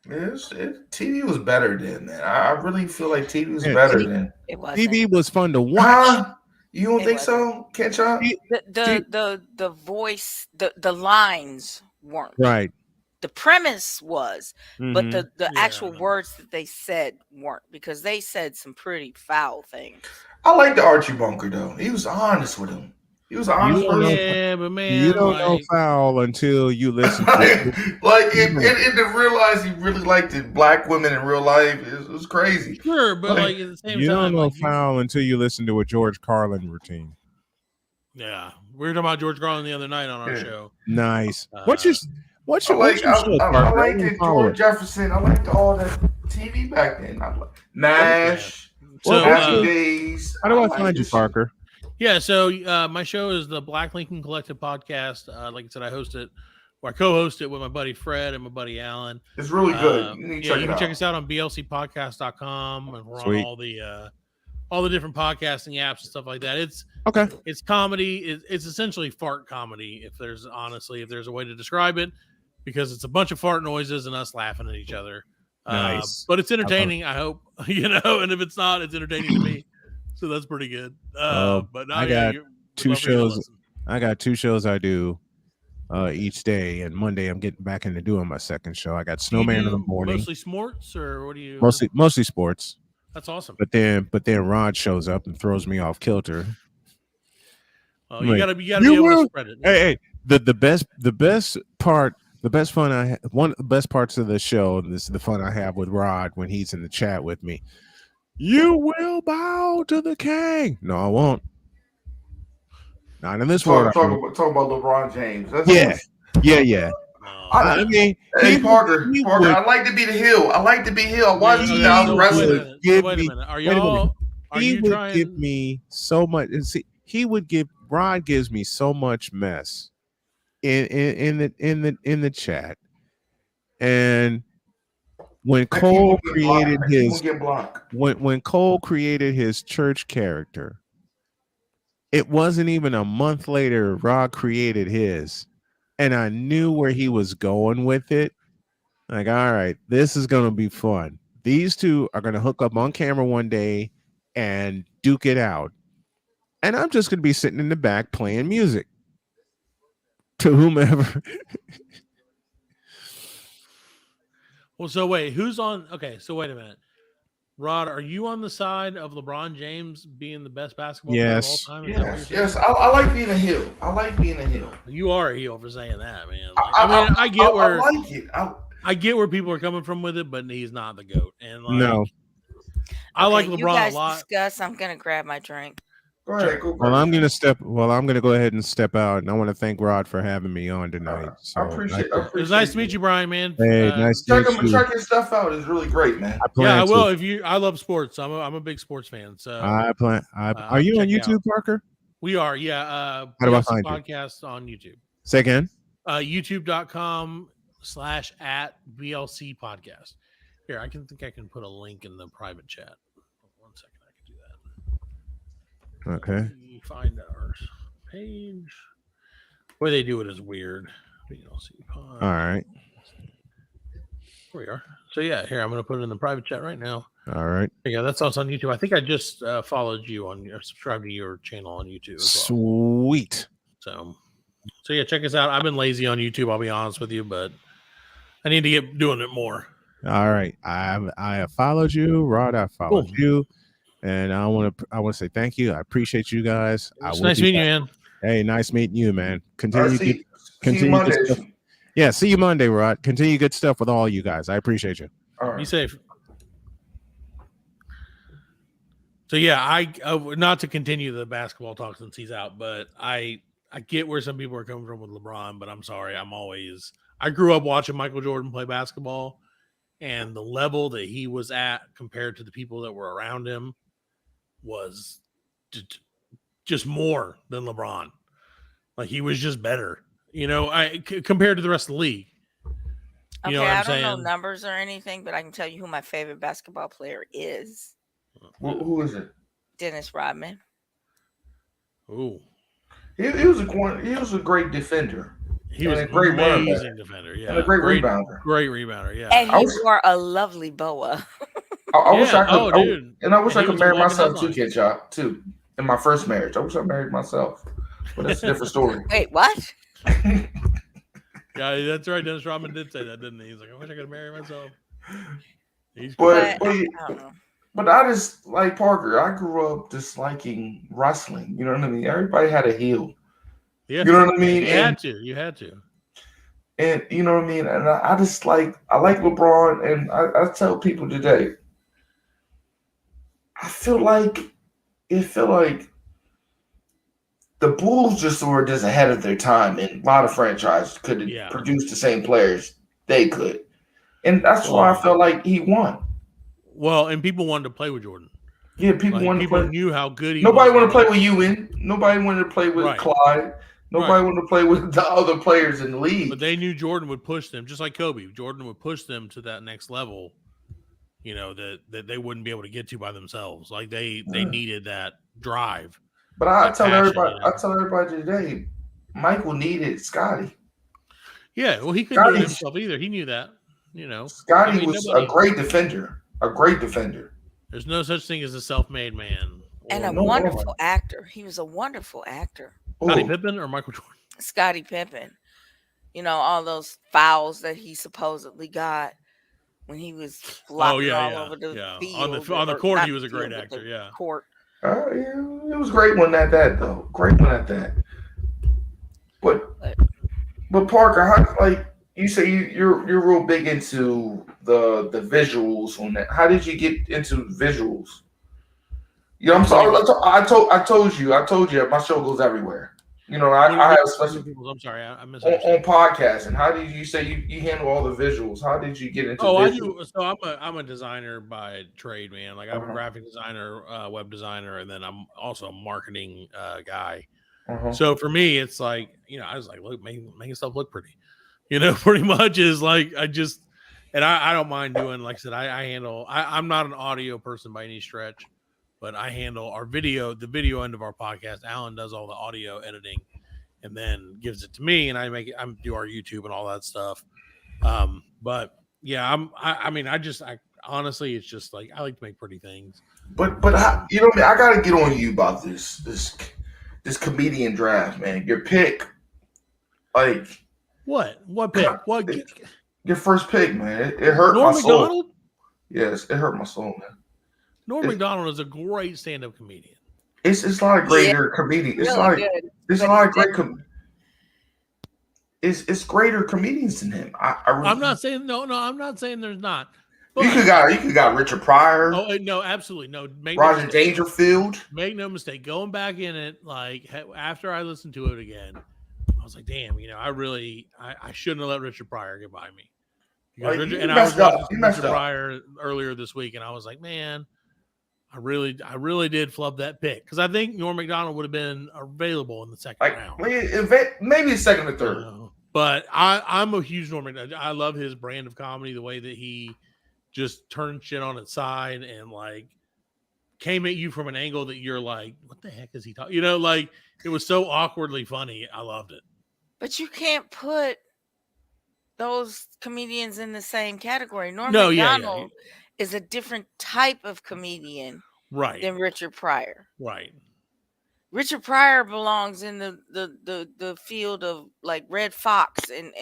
Speaker 1: TV was better then, man. I really feel like TV was better then.
Speaker 3: It wasn't.
Speaker 4: TV was fun to watch.
Speaker 1: You don't think so? Catch up?
Speaker 3: The voice, the lines weren't.
Speaker 4: Right.
Speaker 3: The premise was, but the actual words that they said weren't, because they said some pretty foul things.
Speaker 1: I like the Archie Bunker though. He was honest with him. He was an honest person.
Speaker 2: Yeah, but man,
Speaker 4: you don't know foul until you listen to it.
Speaker 1: And to realize he really liked it, black women in real life, it was crazy.
Speaker 2: Sure, but like at the same time,
Speaker 4: you don't know foul until you listen to a George Carlin routine.
Speaker 2: Yeah, we were talking about George Carlin the other night on our show.
Speaker 4: Nice. What's your
Speaker 1: I liked it, George Jefferson. I liked all that TV back then. I like MASH.
Speaker 2: So,
Speaker 1: Happy Days.
Speaker 4: How do I find you, Parker?
Speaker 2: Yeah, so my show is the Black Lincoln Collective podcast. Like I said, I host it, or I co-host it with my buddy Fred and my buddy Alan.
Speaker 1: It's really good. You can
Speaker 2: check us out on blcpodcast.com, and we're on all the different podcasting apps and stuff like that. It's comedy. It's essentially fart comedy, if there's a way to describe it, because it's a bunch of fart noises and us laughing at each other.
Speaker 4: Nice.
Speaker 2: But it's entertaining, I hope. And if it's not, it's entertaining to me. So that's pretty good. But
Speaker 4: I got two shows. I got two shows I do each day, and Monday I'm getting back into doing my second show. I got Snowman in the morning.
Speaker 2: Mostly sports, or what do you?
Speaker 4: Mostly sports.
Speaker 2: That's awesome.
Speaker 4: But then Rod shows up and throws me off kilter.
Speaker 2: Oh, you gotta be able to spread it.
Speaker 4: Hey, the best fun one of the best parts of the show, and this is the fun I have with Rod when he's in the chat with me. You will bow to the king. No, I won't. Not in this world.
Speaker 1: Talk about LeBron James.
Speaker 4: Yeah. I mean,
Speaker 1: hey, Parker, I like to be the heel. I watch you now wrestling.
Speaker 2: Wait a minute.
Speaker 4: He would give me so much. See, Rod gives me so much mess in the chat, and when Cole created his church character, it wasn't even a month later Rod created his, and I knew where he was going with it. Like, all right, this is gonna be fun. These two are gonna hook up on camera one day and duke it out, and I'm just gonna be sitting in the back playing music to whomever.
Speaker 2: Well, so wait, who's on? Okay, so wait a minute. Rod, are you on the side of LeBron James being the best basketball player of all time?
Speaker 1: Yes. I like being a heel.
Speaker 2: You are a heel for saying that, man. Like, I get where.
Speaker 1: I like it.
Speaker 2: I get where people are coming from with it, but he's not the GOAT. And like,
Speaker 4: No.
Speaker 2: I like
Speaker 3: Okay,
Speaker 2: LeBron
Speaker 3: you guys
Speaker 2: a lot.
Speaker 3: discuss. I'm gonna grab my drink.
Speaker 1: Go ahead. Go
Speaker 4: Well, I'm gonna go ahead and step out, and I want to thank Rod for having me on tonight. So
Speaker 1: I appreciate
Speaker 2: It was nice to meet you, Brian, man.
Speaker 4: Hey, nice to meet you.
Speaker 1: Check his stuff out. It's really great, man.
Speaker 2: Yeah, I will. I love sports. I'm a big sports fan. So
Speaker 4: are you on YouTube, Parker?
Speaker 2: We are. Yeah.
Speaker 4: How do I
Speaker 2: BLC
Speaker 4: find
Speaker 2: podcast on YouTube?
Speaker 4: Say again.
Speaker 2: YouTube.com/@BLC podcast. Here, I think I can put a link in the private chat. 1 second, I can do that.
Speaker 4: Okay.
Speaker 2: Find our page. The way they do it is weird. BLC pod.
Speaker 4: All right.
Speaker 2: Here we are. So yeah, here I'm going to put it in the private chat right now.
Speaker 4: All right.
Speaker 2: Yeah, that's also on YouTube. I think I just followed you on or subscribed to your channel on YouTube as well.
Speaker 4: Sweet.
Speaker 2: So yeah, check us out. I've been lazy on YouTube, I'll be honest with you, but I need to get doing it more.
Speaker 4: All right. I have followed you, Rod. I followed you, and I want to say thank you. I appreciate you guys.
Speaker 2: It's nice meeting you, man.
Speaker 4: Hey, nice meeting you, man. Continue
Speaker 1: See you
Speaker 4: good
Speaker 1: Monday.
Speaker 4: stuff. Yeah, see you Monday, Rod. Continue good stuff with all you guys. I appreciate you.
Speaker 1: All right.
Speaker 2: Be safe. So yeah, I not to continue the basketball talk since he's out, but I get where some people are coming from with LeBron, but I'm sorry. I grew up watching Michael Jordan play basketball, and the level that he was at compared to the people that were around him was just more than LeBron. Like he was just better, compared to the rest of the league. You know what I'm saying?
Speaker 3: I don't know numbers or anything, but I can tell you who my favorite basketball player is.
Speaker 1: Who is it?
Speaker 3: Dennis Rodman.
Speaker 2: Ooh.
Speaker 1: He was a great defender.
Speaker 2: He was
Speaker 1: a great
Speaker 2: amazing defender. Yeah.
Speaker 1: And a great rebounder.
Speaker 2: Great rebounder. Yeah.
Speaker 3: And he wore a lovely boa.
Speaker 1: I wish I could.
Speaker 2: Dude.
Speaker 1: And I wish I could marry myself
Speaker 2: too,
Speaker 1: kid y'all, too. In my first marriage. I wish I married myself. But that's a different story.
Speaker 3: Wait, what?
Speaker 2: Yeah, that's right. Dennis Rodman did say that, didn't he? He's like, I wish I could marry myself.
Speaker 1: But I just like Parker. I grew up disliking wrestling. You know what I mean? Everybody had a heel.
Speaker 2: Yeah.
Speaker 1: You know what I mean?
Speaker 2: You had to.
Speaker 1: And you know what I mean? And I like LeBron, and I tell people today, I feel like the Bulls just were just ahead of their time, and a lot of franchises couldn't produce the same players they could. And that's why I felt like he won.
Speaker 2: Well, and people wanted to play with Jordan.
Speaker 1: Yeah, people wanted to play.
Speaker 2: People knew how good he
Speaker 1: was. Nobody wanted to play with Ewing. Nobody wanted to play with Clyde. Nobody wanted to play with the other players in the league.
Speaker 2: But they knew Jordan would push them, just like Kobe. Jordan would push them to that next level, that they wouldn't be able to get to by themselves. Like they needed that drive.
Speaker 1: But I tell everybody today, Michael needed Scotty.
Speaker 2: Yeah, well, he couldn't do it himself either. He knew that.
Speaker 1: Scotty was a great defender. A great defender.
Speaker 2: There's no such thing as a self-made man.
Speaker 3: And a wonderful actor. He was a wonderful actor.
Speaker 2: Scottie Pippen or Michael Jordan?
Speaker 3: Scottie Pippen. All those fouls that he supposedly got when he was flopping all over the field.
Speaker 2: On the court, he was a great actor. Yeah.
Speaker 3: Court.
Speaker 1: It was great one at that, though. Great one at that. But Parker, you say you're real big into the visuals on that. How did you get into visuals? I'm sorry. I told you my show goes everywhere. I have special people.
Speaker 2: I'm sorry, I missed
Speaker 1: on podcasting. How did you say you handle all the visuals? How did you get into?
Speaker 2: I do. So I'm a designer by trade, man. Like I'm a graphic designer, web designer, and then I'm also a marketing guy. So for me, it's like I was like, look, making stuff look pretty. Pretty much is like I don't mind doing. Like I said, I handle. I'm not an audio person by any stretch. But I handle the video end of our podcast. Alan does all the audio editing and then gives it to me, and I do our YouTube and all that stuff. But yeah, I honestly, it's just like, I like to make pretty things.
Speaker 1: But I got to get on you about this comedian draft, man. Your pick, like
Speaker 2: what pick? What
Speaker 1: your first pick, man? It hurt
Speaker 2: Norm
Speaker 1: my soul.
Speaker 2: McDonald?
Speaker 1: Yes, it hurt my soul, man.
Speaker 2: Norm McDonald is a great stand-up comedian.
Speaker 1: It's a lot of greater comedians. It's
Speaker 3: really
Speaker 1: a lot of great. it's greater comedians than him.
Speaker 2: I'm not saying no. I'm not saying there's not. But,
Speaker 1: you could got Richard Pryor.
Speaker 2: Oh no, absolutely no.
Speaker 1: Roger Dangerfield.
Speaker 2: Make no mistake. Going back in it, like after I listened to it again, I was like, damn, I shouldn't have let Richard Pryor get by me.
Speaker 1: Like,
Speaker 2: And I was watching Richard Pryor earlier this week, and I was like, man, I really did flub that pick because I think Norm Macdonald would have been available in the second round.
Speaker 1: Maybe second or third.
Speaker 2: But I'm a huge Norm Macdonald. I love his brand of comedy, the way that he just turned shit on its side and like came at you from an angle that you're like, what the heck is he talking? Like it was so awkwardly funny. I loved it.
Speaker 3: But you can't put those comedians in the same category. Norm Macdonald is a different type of comedian than Richard Pryor.
Speaker 2: Right.
Speaker 3: Richard Pryor belongs in the field of like Red Fox and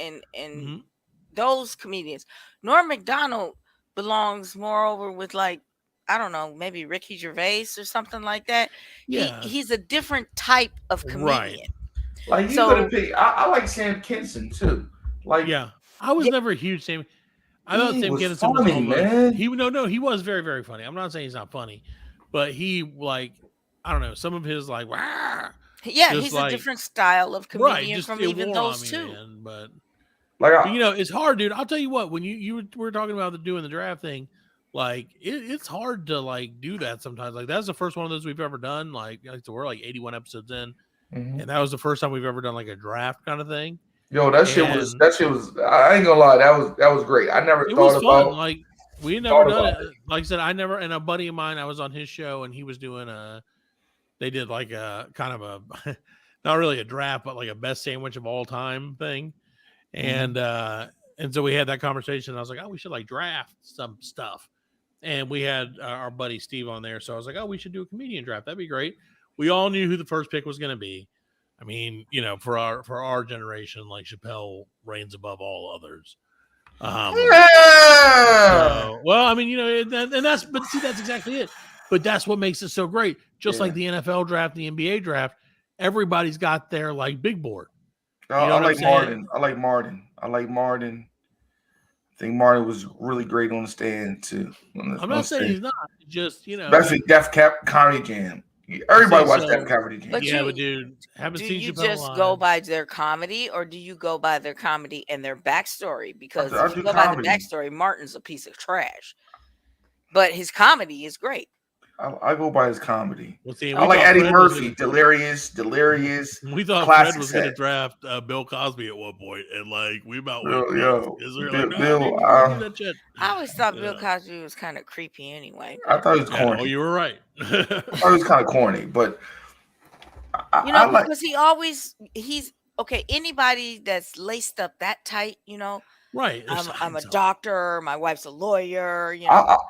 Speaker 3: those comedians. Norm Macdonald belongs moreover with like, I don't know, maybe Ricky Gervais or something like that. Yeah. He's a different type of comedian. Right.
Speaker 1: Like you could have picked. I like Sam Kinison too. Like
Speaker 2: I was never a huge Sam. I thought Sam Kinison was funny, man. He was very, very funny. I'm not saying he's not funny, but he like, I don't know, some of his like, wah,
Speaker 3: he's like, a different style of comedian from even those two.
Speaker 2: Man, but it's hard, dude. I'll tell you what, when you were talking about doing the draft thing, like it's hard to like do that sometimes. Like that's the first one of those we've ever done. Like so we're like 81 episodes in, and that was the first time we've ever done like a draft kind of thing.
Speaker 1: Yo, that shit was. I ain't gonna lie, that was great. I never thought about.
Speaker 2: Like we never done it. Like I said, I never. And a buddy of mine, I was on his show, and he was doing they did like a kind of a, not really a draft, but like a best sandwich of all time thing, and so we had that conversation. And I was like, oh, we should like draft some stuff, and we had our buddy Steve on there, so I was like, oh, we should do a comedian draft. That'd be great. We all knew who the first pick was going to be. I mean, for our generation, like Chappelle reigns above all others. Well, I mean, and that's exactly it. But that's what makes it so great. Just like the NFL draft, the NBA draft, everybody's got their like big board.
Speaker 1: I like Martin. I like Martin. I think Martin was really great on the stand too.
Speaker 2: I'm not saying he's not. Just
Speaker 1: especially Def Comedy Jam. Everybody watched Def Comedy Jam.
Speaker 3: But
Speaker 2: dude, haven't seen
Speaker 3: you
Speaker 2: Chappelle
Speaker 3: just
Speaker 2: live.
Speaker 3: Go by their comedy, or do you go by their comedy and their backstory? Because if you go by the backstory, Martin's a piece of trash, but his comedy is great.
Speaker 1: I go by his comedy.
Speaker 2: Well, see,
Speaker 1: I like Eddie Murphy, delirious.
Speaker 2: We thought Fred was going to draft Bill Cosby at one point, and like we about went.
Speaker 1: Bill.
Speaker 3: I always thought Bill Cosby was kind of creepy anyway.
Speaker 1: I thought he was corny.
Speaker 2: Oh, you were right.
Speaker 1: I thought he was kind of corny, but
Speaker 3: because he's okay. Anybody that's laced up that tight,
Speaker 2: right?
Speaker 3: I'm a doctor. My wife's a lawyer.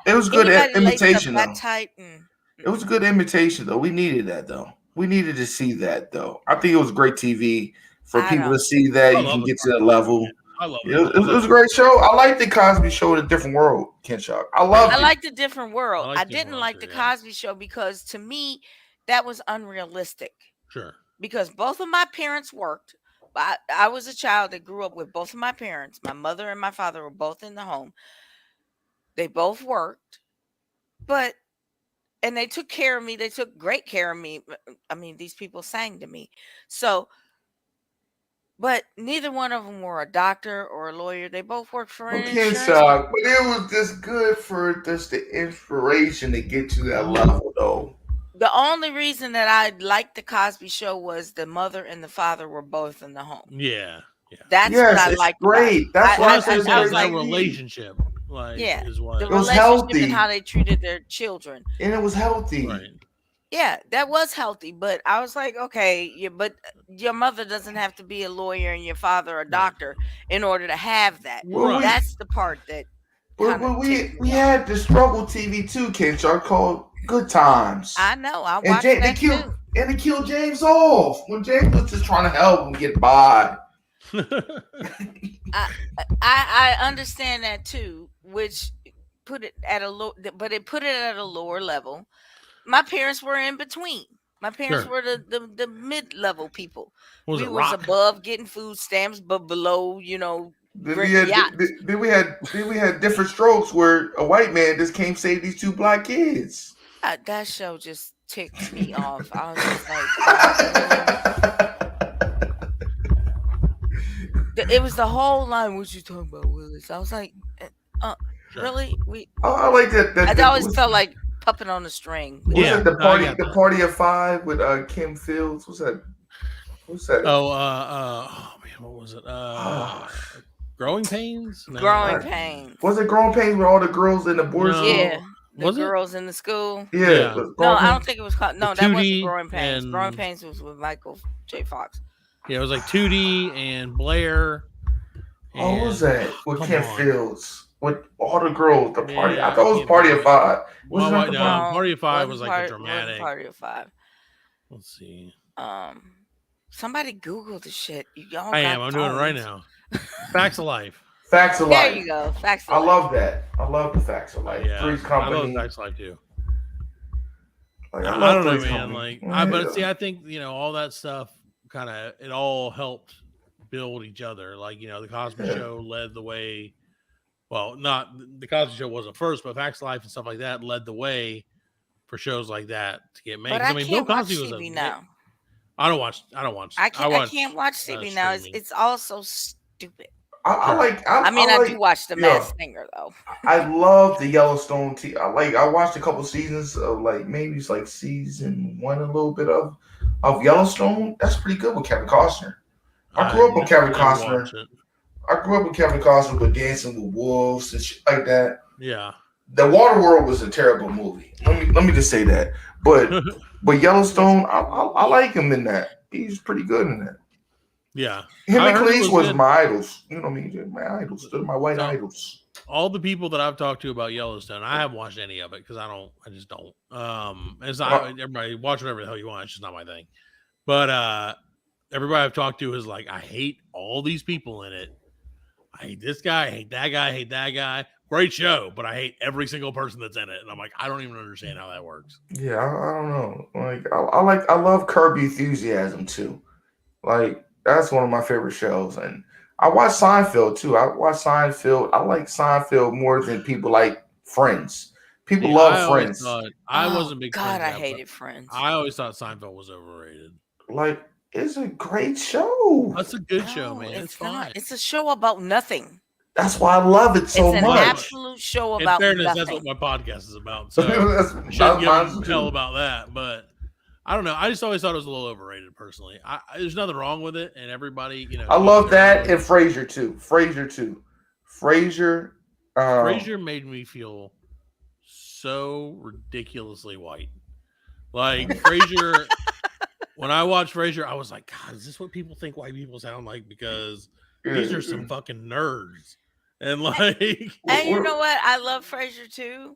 Speaker 1: It was good imitation though.
Speaker 3: That tight
Speaker 1: it was a good imitation though. We needed that though. We needed to see that though. I think it was great TV for people to see that. You can get to that level.
Speaker 2: I love it.
Speaker 1: It was a great show. I like the Cosby Show in a different world, Ken Shock. I
Speaker 3: like the different world. I didn't like the Cosby Show because to me that was unrealistic.
Speaker 2: Sure.
Speaker 3: Because both of my parents worked. I was a child that grew up with both of my parents. My mother and my father were both in the home. They both worked, and they took care of me. They took great care of me. I mean, these people sang to me. So, but neither one of them were a doctor or a lawyer. They both worked for an insurance.
Speaker 1: But it was just good for just the inspiration to get to that level, though.
Speaker 3: The only reason that I liked the Cosby Show was the mother and the father were both in the home.
Speaker 2: Yeah.
Speaker 3: That's what I liked.
Speaker 1: Great. That's why
Speaker 2: I was like relationship. Like, is what
Speaker 3: the relationship healthy. And how they treated their children.
Speaker 1: And it was healthy.
Speaker 2: Right.
Speaker 3: Yeah, that was healthy. But I was like, okay, but your mother doesn't have to be a lawyer and your father a doctor in order to have that. Well, that's the part that.
Speaker 1: But we had the struggle TV too, Ken Shark, called Good Times.
Speaker 3: I know. I watched that too.
Speaker 1: And they killed James off when James was just trying to help him get by.
Speaker 3: I understand that too, which put it at a lower level. My parents were in between. My parents
Speaker 2: Sure.
Speaker 3: were the mid-level people.
Speaker 2: What was
Speaker 3: We
Speaker 2: it?
Speaker 3: was
Speaker 2: Rock?
Speaker 3: above getting food stamps, but below,
Speaker 1: Then we
Speaker 3: renting
Speaker 1: had
Speaker 3: yachts.
Speaker 1: then we had different strokes where a white man just came save these two black kids.
Speaker 3: That show just ticked me off. I was just like, really? It was the whole line. What you talking about, Willis? I was like,
Speaker 2: Sure.
Speaker 3: really?
Speaker 1: I like that.
Speaker 3: I always felt like puppet on a string.
Speaker 1: Was
Speaker 2: Yeah,
Speaker 1: it the
Speaker 2: no, I
Speaker 1: party?
Speaker 2: got
Speaker 1: The
Speaker 2: that.
Speaker 1: party of five with Kim Fields. What's that? What's that?
Speaker 2: Oh, oh man, what was it? Growing Pains? No.
Speaker 3: Growing Pains.
Speaker 1: Was it Growing Pains with all the girls in the boys'
Speaker 2: No.
Speaker 3: Yeah,
Speaker 1: school?
Speaker 3: the
Speaker 2: Was it?
Speaker 3: girls in the school.
Speaker 1: Yeah.
Speaker 2: Yeah.
Speaker 1: was it
Speaker 3: No,
Speaker 1: Growing
Speaker 3: I don't
Speaker 1: Pains?
Speaker 3: think it was called. No,
Speaker 2: The
Speaker 3: that wasn't
Speaker 2: 2D
Speaker 3: Growing Pains. Growing
Speaker 2: and-
Speaker 3: Pains was with Michael J. Fox.
Speaker 2: Yeah, it was like 2D and Blair.
Speaker 1: Oh, what was that? With
Speaker 2: come
Speaker 1: Kim
Speaker 2: on.
Speaker 1: Fields. With all the girls. The party.
Speaker 2: Yeah,
Speaker 1: I thought it was
Speaker 2: Kim
Speaker 1: Party of
Speaker 2: Fields.
Speaker 1: Five.
Speaker 2: Well,
Speaker 1: Was it not the
Speaker 2: no,
Speaker 1: party?
Speaker 2: Party of Five was
Speaker 3: wasn't
Speaker 2: like the
Speaker 3: wasn't
Speaker 2: dramatic.
Speaker 3: Party of Five.
Speaker 2: Let's see.
Speaker 3: Somebody Google the shit. Y'all
Speaker 2: I
Speaker 3: got
Speaker 2: am. I'm doing it right
Speaker 3: phones.
Speaker 2: now. Facts of Life.
Speaker 1: Facts of
Speaker 3: There
Speaker 1: Life.
Speaker 3: you go. Facts.
Speaker 1: I love that. I love the Facts of Life.
Speaker 2: Yeah,
Speaker 1: Three's
Speaker 2: I love
Speaker 1: Company.
Speaker 2: Facts of Life too.
Speaker 1: Like,
Speaker 2: I
Speaker 1: love
Speaker 2: don't know,
Speaker 1: Three's
Speaker 2: man.
Speaker 1: Company.
Speaker 2: But see, I think all that stuff kind of it all helped build each other. Like the Cosby Show led the way. Well, not the Cosby Show wasn't first, but Facts of Life and stuff like that led the way for shows like that to get made.
Speaker 3: But
Speaker 2: 'Cause,
Speaker 3: I
Speaker 2: mean,
Speaker 3: can't
Speaker 2: Bill
Speaker 3: watch
Speaker 2: Cosby was
Speaker 3: TV now.
Speaker 2: I don't watch.
Speaker 3: I can't watch TV now.
Speaker 2: streaming.
Speaker 3: It's all so stupid.
Speaker 1: I
Speaker 3: do watch The Masked Singer though.
Speaker 1: I love the Yellowstone TV. I watched a couple seasons of maybe it's like season 1 a little bit of Yellowstone. That's pretty good with Kevin Costner. I grew up with Kevin Costner. I grew up with Kevin Costner with Dancing with Wolves and shit like that.
Speaker 2: Yeah.
Speaker 1: The Waterworld was a terrible movie. Let me just say that. But Yellowstone, I like him in that. He's pretty good in that.
Speaker 2: Yeah.
Speaker 1: Him and Cleese was
Speaker 2: good.
Speaker 1: my idols. You know what I mean? My idols. They're my white idols.
Speaker 2: All the people that I've talked to about Yellowstone, I haven't watched any of it because I just don't. It's not everybody watch whatever the hell you want. It's just not my thing. But everybody I've talked to is like, I hate all these people in it. I hate this guy, I hate that guy, I hate that guy. Great show, but I hate every single person that's in it. And I'm like, I don't even understand how that works.
Speaker 1: Yeah, I don't know. I love Curb Your Enthusiasm too. Like, that's one of my favorite shows. And I watch Seinfeld too. I watch Seinfeld. I like Seinfeld more than people like Friends. People love Friends.
Speaker 2: I wasn't a big
Speaker 3: God,
Speaker 2: Friends
Speaker 3: I
Speaker 2: guy,
Speaker 3: hated Friends.
Speaker 2: I always thought Seinfeld was overrated.
Speaker 1: Like, it's a great show.
Speaker 2: That's a good show, man. It's fine.
Speaker 3: Not. It's a show about nothing.
Speaker 1: That's why I love it so
Speaker 3: much. It's
Speaker 1: much.
Speaker 3: an absolute show about
Speaker 2: in fairness,
Speaker 3: nothing.
Speaker 2: that's what my podcast is about. So I shouldn't give a hell about that. But I don't know. I just always thought it was a little overrated, personally. There's nothing wrong with it, and everybody,
Speaker 1: I love that, and Frasier too. Frasier
Speaker 2: made me feel so ridiculously white. Like Frasier. When I watched Frasier, I was like, God, is this what people think white people sound like? Because these are some fucking nerds. And like,
Speaker 3: and you know what? I love Frasier too,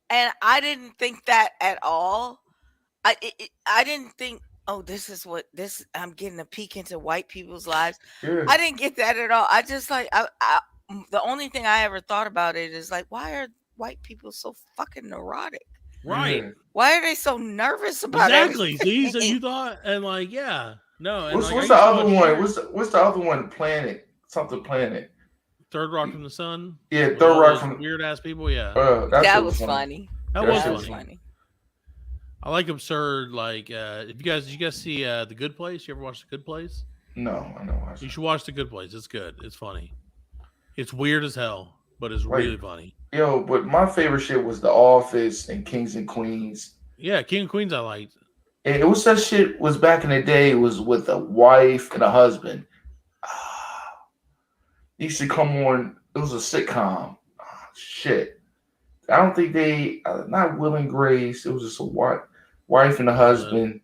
Speaker 3: and I didn't think that at all. I didn't think, oh, this is what this. I'm getting a peek into white people's lives.
Speaker 1: Yeah.
Speaker 3: I didn't get that at all. I just like the only thing I ever thought about it is like, why are white people so fucking neurotic?
Speaker 2: Right?
Speaker 3: Why are they so nervous about
Speaker 2: exactly?
Speaker 3: everything?
Speaker 2: See, so you thought, and like, yeah, no. And
Speaker 1: what's the other one? What's the other one? Planet something. Planet.
Speaker 2: Third Rock from the Sun.
Speaker 1: Yeah, Third Rock from
Speaker 2: weird ass people. Yeah,
Speaker 3: that was funny.
Speaker 2: That was funny. I like absurd. Like, did you guys see The Good Place? You ever watch The Good Place?
Speaker 1: No, I don't watch.
Speaker 2: You should watch The Good Place. It's good. It's funny. It's weird as hell, but it's really funny.
Speaker 1: Yo, but my favorite shit was The Office and Kings and Queens.
Speaker 2: Yeah, King and Queens I liked.
Speaker 1: And it was that shit was back in the day. It was with a wife and a husband. Used to come on. It was a sitcom. Shit. I don't think they not Will and Grace. It was just a wife and a husband.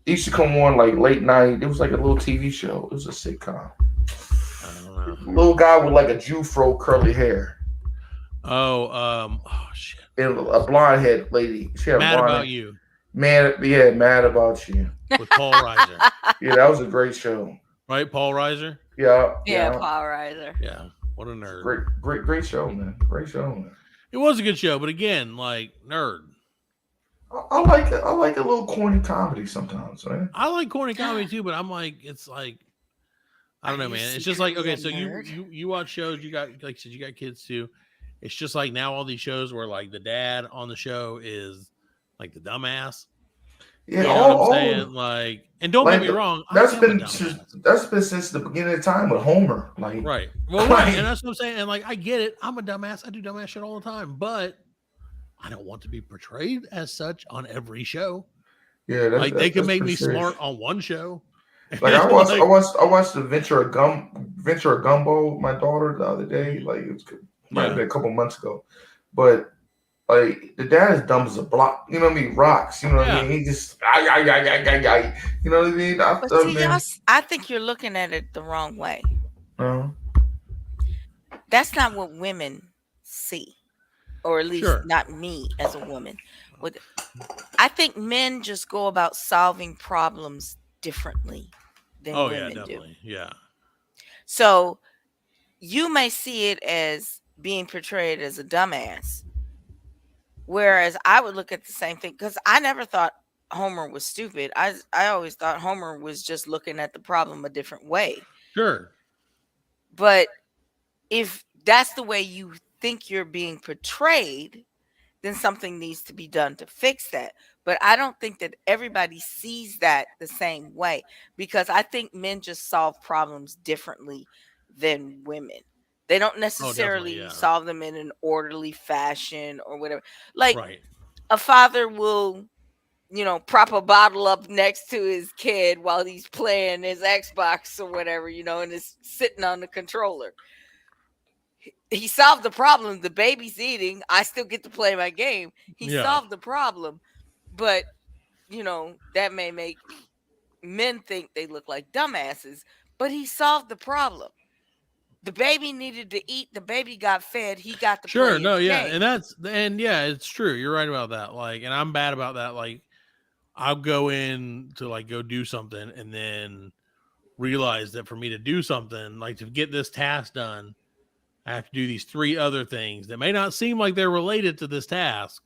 Speaker 1: It used to come on like late night. It was like a little TV show. It was a sitcom.
Speaker 2: I don't know.
Speaker 1: Little guy with like a Jufro curly hair.
Speaker 2: Oh shit.
Speaker 1: And a blonde head lady. She had
Speaker 2: Mad
Speaker 1: blonde
Speaker 2: About
Speaker 1: head.
Speaker 2: You.
Speaker 1: Mad About You.
Speaker 2: With Paul Reiser.
Speaker 1: Yeah, that was a great show.
Speaker 2: Right, Paul Reiser?
Speaker 1: Yeah.
Speaker 3: Paul Reiser.
Speaker 2: Yeah. What a nerd.
Speaker 1: Great show, man. Great show, man.
Speaker 2: It was a good show, but again, like, nerd.
Speaker 1: I like it. I like a little corny comedy sometimes, man.
Speaker 2: I like corny comedy too, but I'm like, it's like, I don't know, man. It's just like, okay, so you watch shows, you got, like you said, you got kids too. It's just like now all these shows where like the dad on the show is like the dumbass.
Speaker 1: Yeah,
Speaker 2: you know what I'm saying? Like, and don't get me wrong,
Speaker 1: that's been since the beginning of time with Homer. Like,
Speaker 2: right. Well, right, and that's what I'm saying. And like, I get it. I'm a dumbass. I do dumbass shit all the time, but I don't want to be portrayed as such on every show.
Speaker 1: Yeah,
Speaker 2: like they can make me smart on one show.
Speaker 1: Like I watched the Venture a Gumbo with my daughter the other day. Like it might have been a couple months ago, but like the dad is dumb as a block. You know what I mean? Rocks. You know what I mean? He just you know what I mean?
Speaker 3: I think you're looking at it the wrong way. That's not what women see, or at least not me as a woman. I think men just go about solving problems differently than women do.
Speaker 2: Yeah.
Speaker 3: So you may see it as being portrayed as a dumbass, whereas I would look at the same thing, because I never thought Homer was stupid. I always thought Homer was just looking at the problem a different way.
Speaker 2: Sure.
Speaker 3: But if that's the way you think you're being portrayed, then something needs to be done to fix that. But I don't think that everybody sees that the same way, because I think men just solve problems differently than women. They don't necessarily solve them in an orderly fashion or whatever. Like a father will, prop a bottle up next to his kid while he's playing his Xbox or whatever, and is sitting on the controller. He solved the problem. The baby's eating. I still get to play my game. He solved the problem. But, that may make men think they look like dumbasses. But he solved the problem. The baby needed to eat. The baby got fed. He got the game.
Speaker 2: And it's true. You're right about that. Like, and I'm bad about that. Like, I'll go in to like go do something and then realize that for me to do something, like to get this task done, I have to do these 3 other things that may not seem like they're related to this task,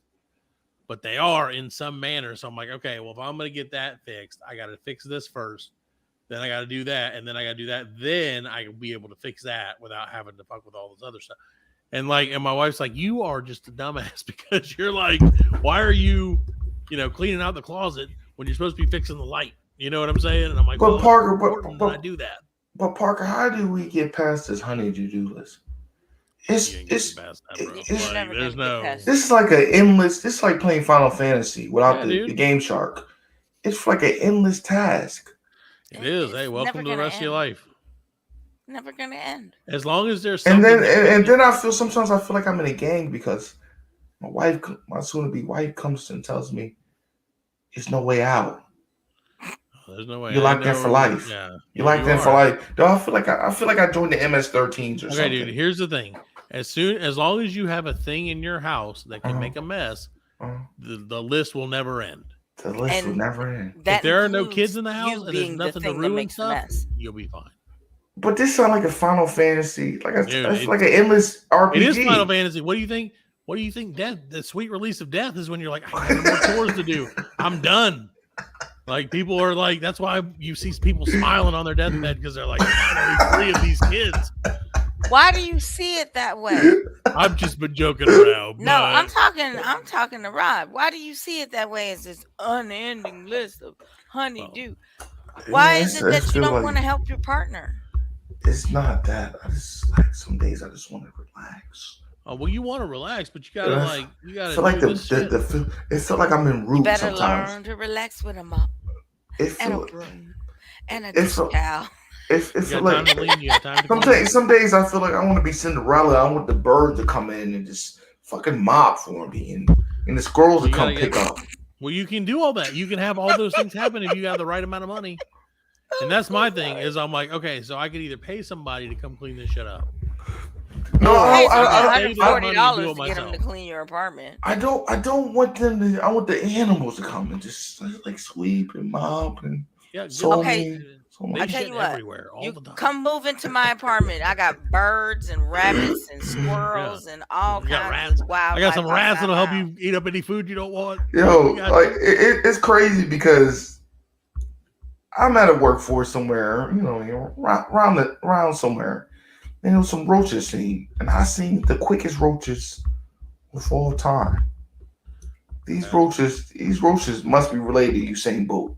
Speaker 2: but they are in some manner. So I'm like, okay, well, if I'm going to get that fixed, I got to fix this first. Then I got to do that. And then I got to do that. Then I can be able to fix that without having to fuck with all this other stuff. And my wife's like, you are just a dumbass because you're like, why are you, cleaning out the closet when you're supposed to be fixing the light? You know what I'm saying? And I'm like,
Speaker 1: but Parker,
Speaker 2: I do that.
Speaker 1: But Parker, how do we get past this honey to-do list? This is like an endless. This is like playing Final Fantasy without the Game Shark. It's like an endless task.
Speaker 2: It is. Hey, welcome to the rest of your life.
Speaker 3: Never gonna end.
Speaker 2: As long as there's
Speaker 1: something. And then I feel like I'm in a gang because my soon-to-be wife comes and tells me, "There's no way out.
Speaker 2: There's no way.
Speaker 1: You're locked in for life. Yeah, you're locked in for life." Though I feel like I joined the MS-13s or something.
Speaker 2: Okay, dude. Here's the thing. As long as you have a thing in your house that can make a mess, the list will never end.
Speaker 1: The list will never end.
Speaker 2: If there are no kids in the house and there's nothing to ruin stuff, you'll be fine.
Speaker 1: But this sounds like a Final Fantasy, like an endless RPG.
Speaker 2: It is Final Fantasy. What do you think? What do you think? Death, the sweet release of death, is when you're like, I have more chores to do. I'm done. Like people are like, that's why you see people smiling on their deathbed because they're like, finally free of these kids.
Speaker 3: Why do you see it that way?
Speaker 2: I've just been joking around.
Speaker 3: No, I'm talking to Rob. Why do you see it that way as this unending list of honey-do? Why is it that you don't want to help your partner?
Speaker 1: It's not that. I just like some days I just want to relax.
Speaker 2: Oh well, you want to relax, but you gotta
Speaker 1: feel like it felt like I'm in root.
Speaker 3: You better
Speaker 1: sometimes.
Speaker 3: learn to relax with a mop and a broom and a dish towel.
Speaker 1: It's like some days I feel like I want to be Cinderella. I want the bird to come in and just fucking mop for me, and the squirrels to come pick up.
Speaker 2: Well, you can do all that. You can have all those things happen if you got the right amount of money. And that's my thing. Is I'm like, okay, so I could either pay somebody to come clean this shit up.
Speaker 1: No,
Speaker 3: $140 to get them to clean your apartment.
Speaker 1: I don't want them to. I want the animals to come and just like sweep and mop and.
Speaker 2: Yeah,
Speaker 1: So
Speaker 3: Okay.
Speaker 1: many. So
Speaker 2: They
Speaker 3: I
Speaker 1: many.
Speaker 3: tell
Speaker 2: shit
Speaker 3: you what,
Speaker 2: everywhere all
Speaker 3: you
Speaker 2: the time.
Speaker 3: come move into my apartment. I got birds and rabbits and squirrels and all
Speaker 2: You got
Speaker 3: kinds
Speaker 2: rats.
Speaker 3: of
Speaker 2: I got some
Speaker 3: wildlife
Speaker 2: rats
Speaker 3: outside
Speaker 2: that'll
Speaker 3: my
Speaker 2: help
Speaker 3: house.
Speaker 2: you eat up any food you don't want.
Speaker 1: Yo,
Speaker 2: We got
Speaker 1: like
Speaker 2: you.
Speaker 1: it's crazy because I'm at a workforce somewhere, around somewhere, and there was some roaches seen, and I seen the quickest roaches of all time. These roaches must be related to Usain Bolt.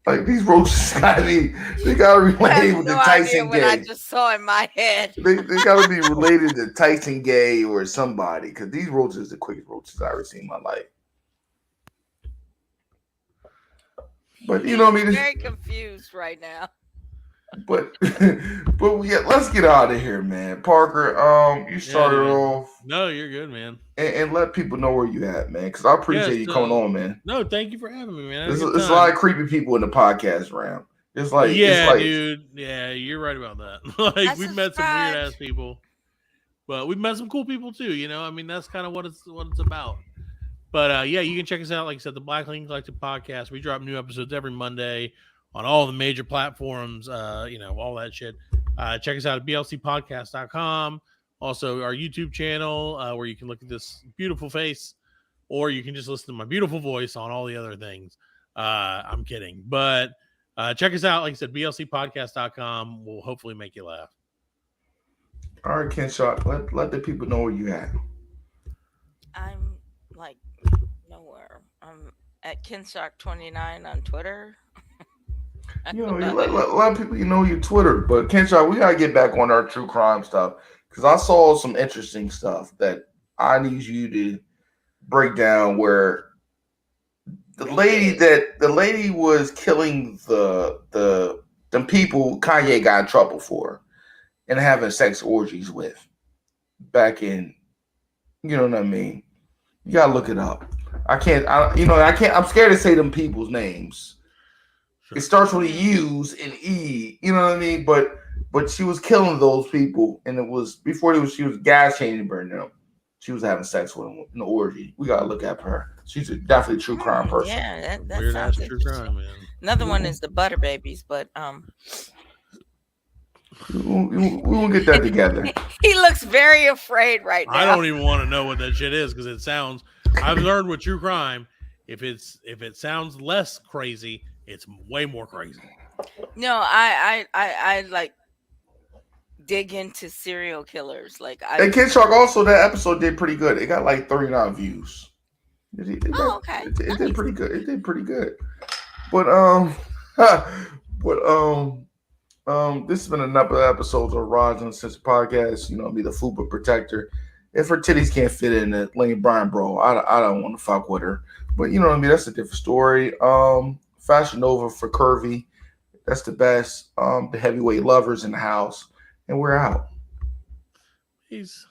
Speaker 1: Like these roaches they gotta be
Speaker 3: I have
Speaker 1: related with
Speaker 3: no
Speaker 1: the
Speaker 3: idea
Speaker 1: Tyson
Speaker 3: what I
Speaker 1: Gay.
Speaker 3: just saw in my head.
Speaker 1: They gotta be related to Tyson Gay or somebody, because these roaches are the quickest roaches I ever seen in my life. But
Speaker 3: He
Speaker 1: you know what
Speaker 3: looks
Speaker 1: I mean?
Speaker 3: very confused right now.
Speaker 1: But yeah, let's get out of here, man. Parker, you started off
Speaker 2: No, you're good, man.
Speaker 1: and let people know where you at, man. Because I appreciate you coming on, man.
Speaker 2: No, thank you for having me, man.
Speaker 1: There's a lot of creepy people in the podcast round. It's like
Speaker 2: dude. Yeah, you're right about that. Like we've met some weird ass
Speaker 3: subscribed.
Speaker 2: people, but we've met some cool people too. You know, I mean, that's kind of what it's about. But yeah, you can check us out. Like I said, the Black Link Collective podcast. We drop new episodes every Monday on all the major platforms. All that shit. Check us out at blcpodcast.com. Also, our YouTube channel where you can look at this beautiful face, or you can just listen to my beautiful voice on all the other things. I'm kidding, but check us out. Like I said, blcpodcast.com will hopefully make you laugh.
Speaker 1: All right, Ken Shot, let the people know where you at.
Speaker 3: I'm like nowhere. I'm at Kinshock29 on Twitter.
Speaker 1: You let a lot of people know your Twitter, but Ken Shot, we gotta get back on our true crime stuff because I saw some interesting stuff that I need you to break down. Where the lady was killing the people Kanye got in trouble for and having sex orgies with back in, you know what I mean? You gotta look it up. I can't. I'm scared to say them people's names.
Speaker 2: Sure.
Speaker 1: It starts with a U's and E. You know what I mean? But she was killing those people, and it was before she was gas chambering them. She was having sex with them in the orgy. We gotta look at her. She's definitely a true crime person.
Speaker 3: Yeah, that
Speaker 2: Weird
Speaker 3: sounds
Speaker 2: ass true
Speaker 3: interesting.
Speaker 2: crime, man.
Speaker 3: Another one is the Butter Babies, but
Speaker 1: we won't get that together.
Speaker 3: He looks very afraid right now.
Speaker 2: I don't even want to know what that shit is because it sounds. I've learned with true crime, if it sounds less crazy, it's way more crazy.
Speaker 3: No, I like dig into serial killers. Like
Speaker 1: And Kid Shark also, that episode did pretty good. It got like 39 views.
Speaker 3: okay.
Speaker 1: It
Speaker 3: Nice.
Speaker 1: did pretty good. It did pretty good. But this has been another episode of Rods and Sense podcast. Be the Fupa protector. If her titties can't fit in the Lane Bryant, bro, I don't want to fuck with her. But you know what I mean? That's a different story. Fashion Nova for curvy. That's the best. The heavyweight lovers in the house. And we're out.
Speaker 2: Peace.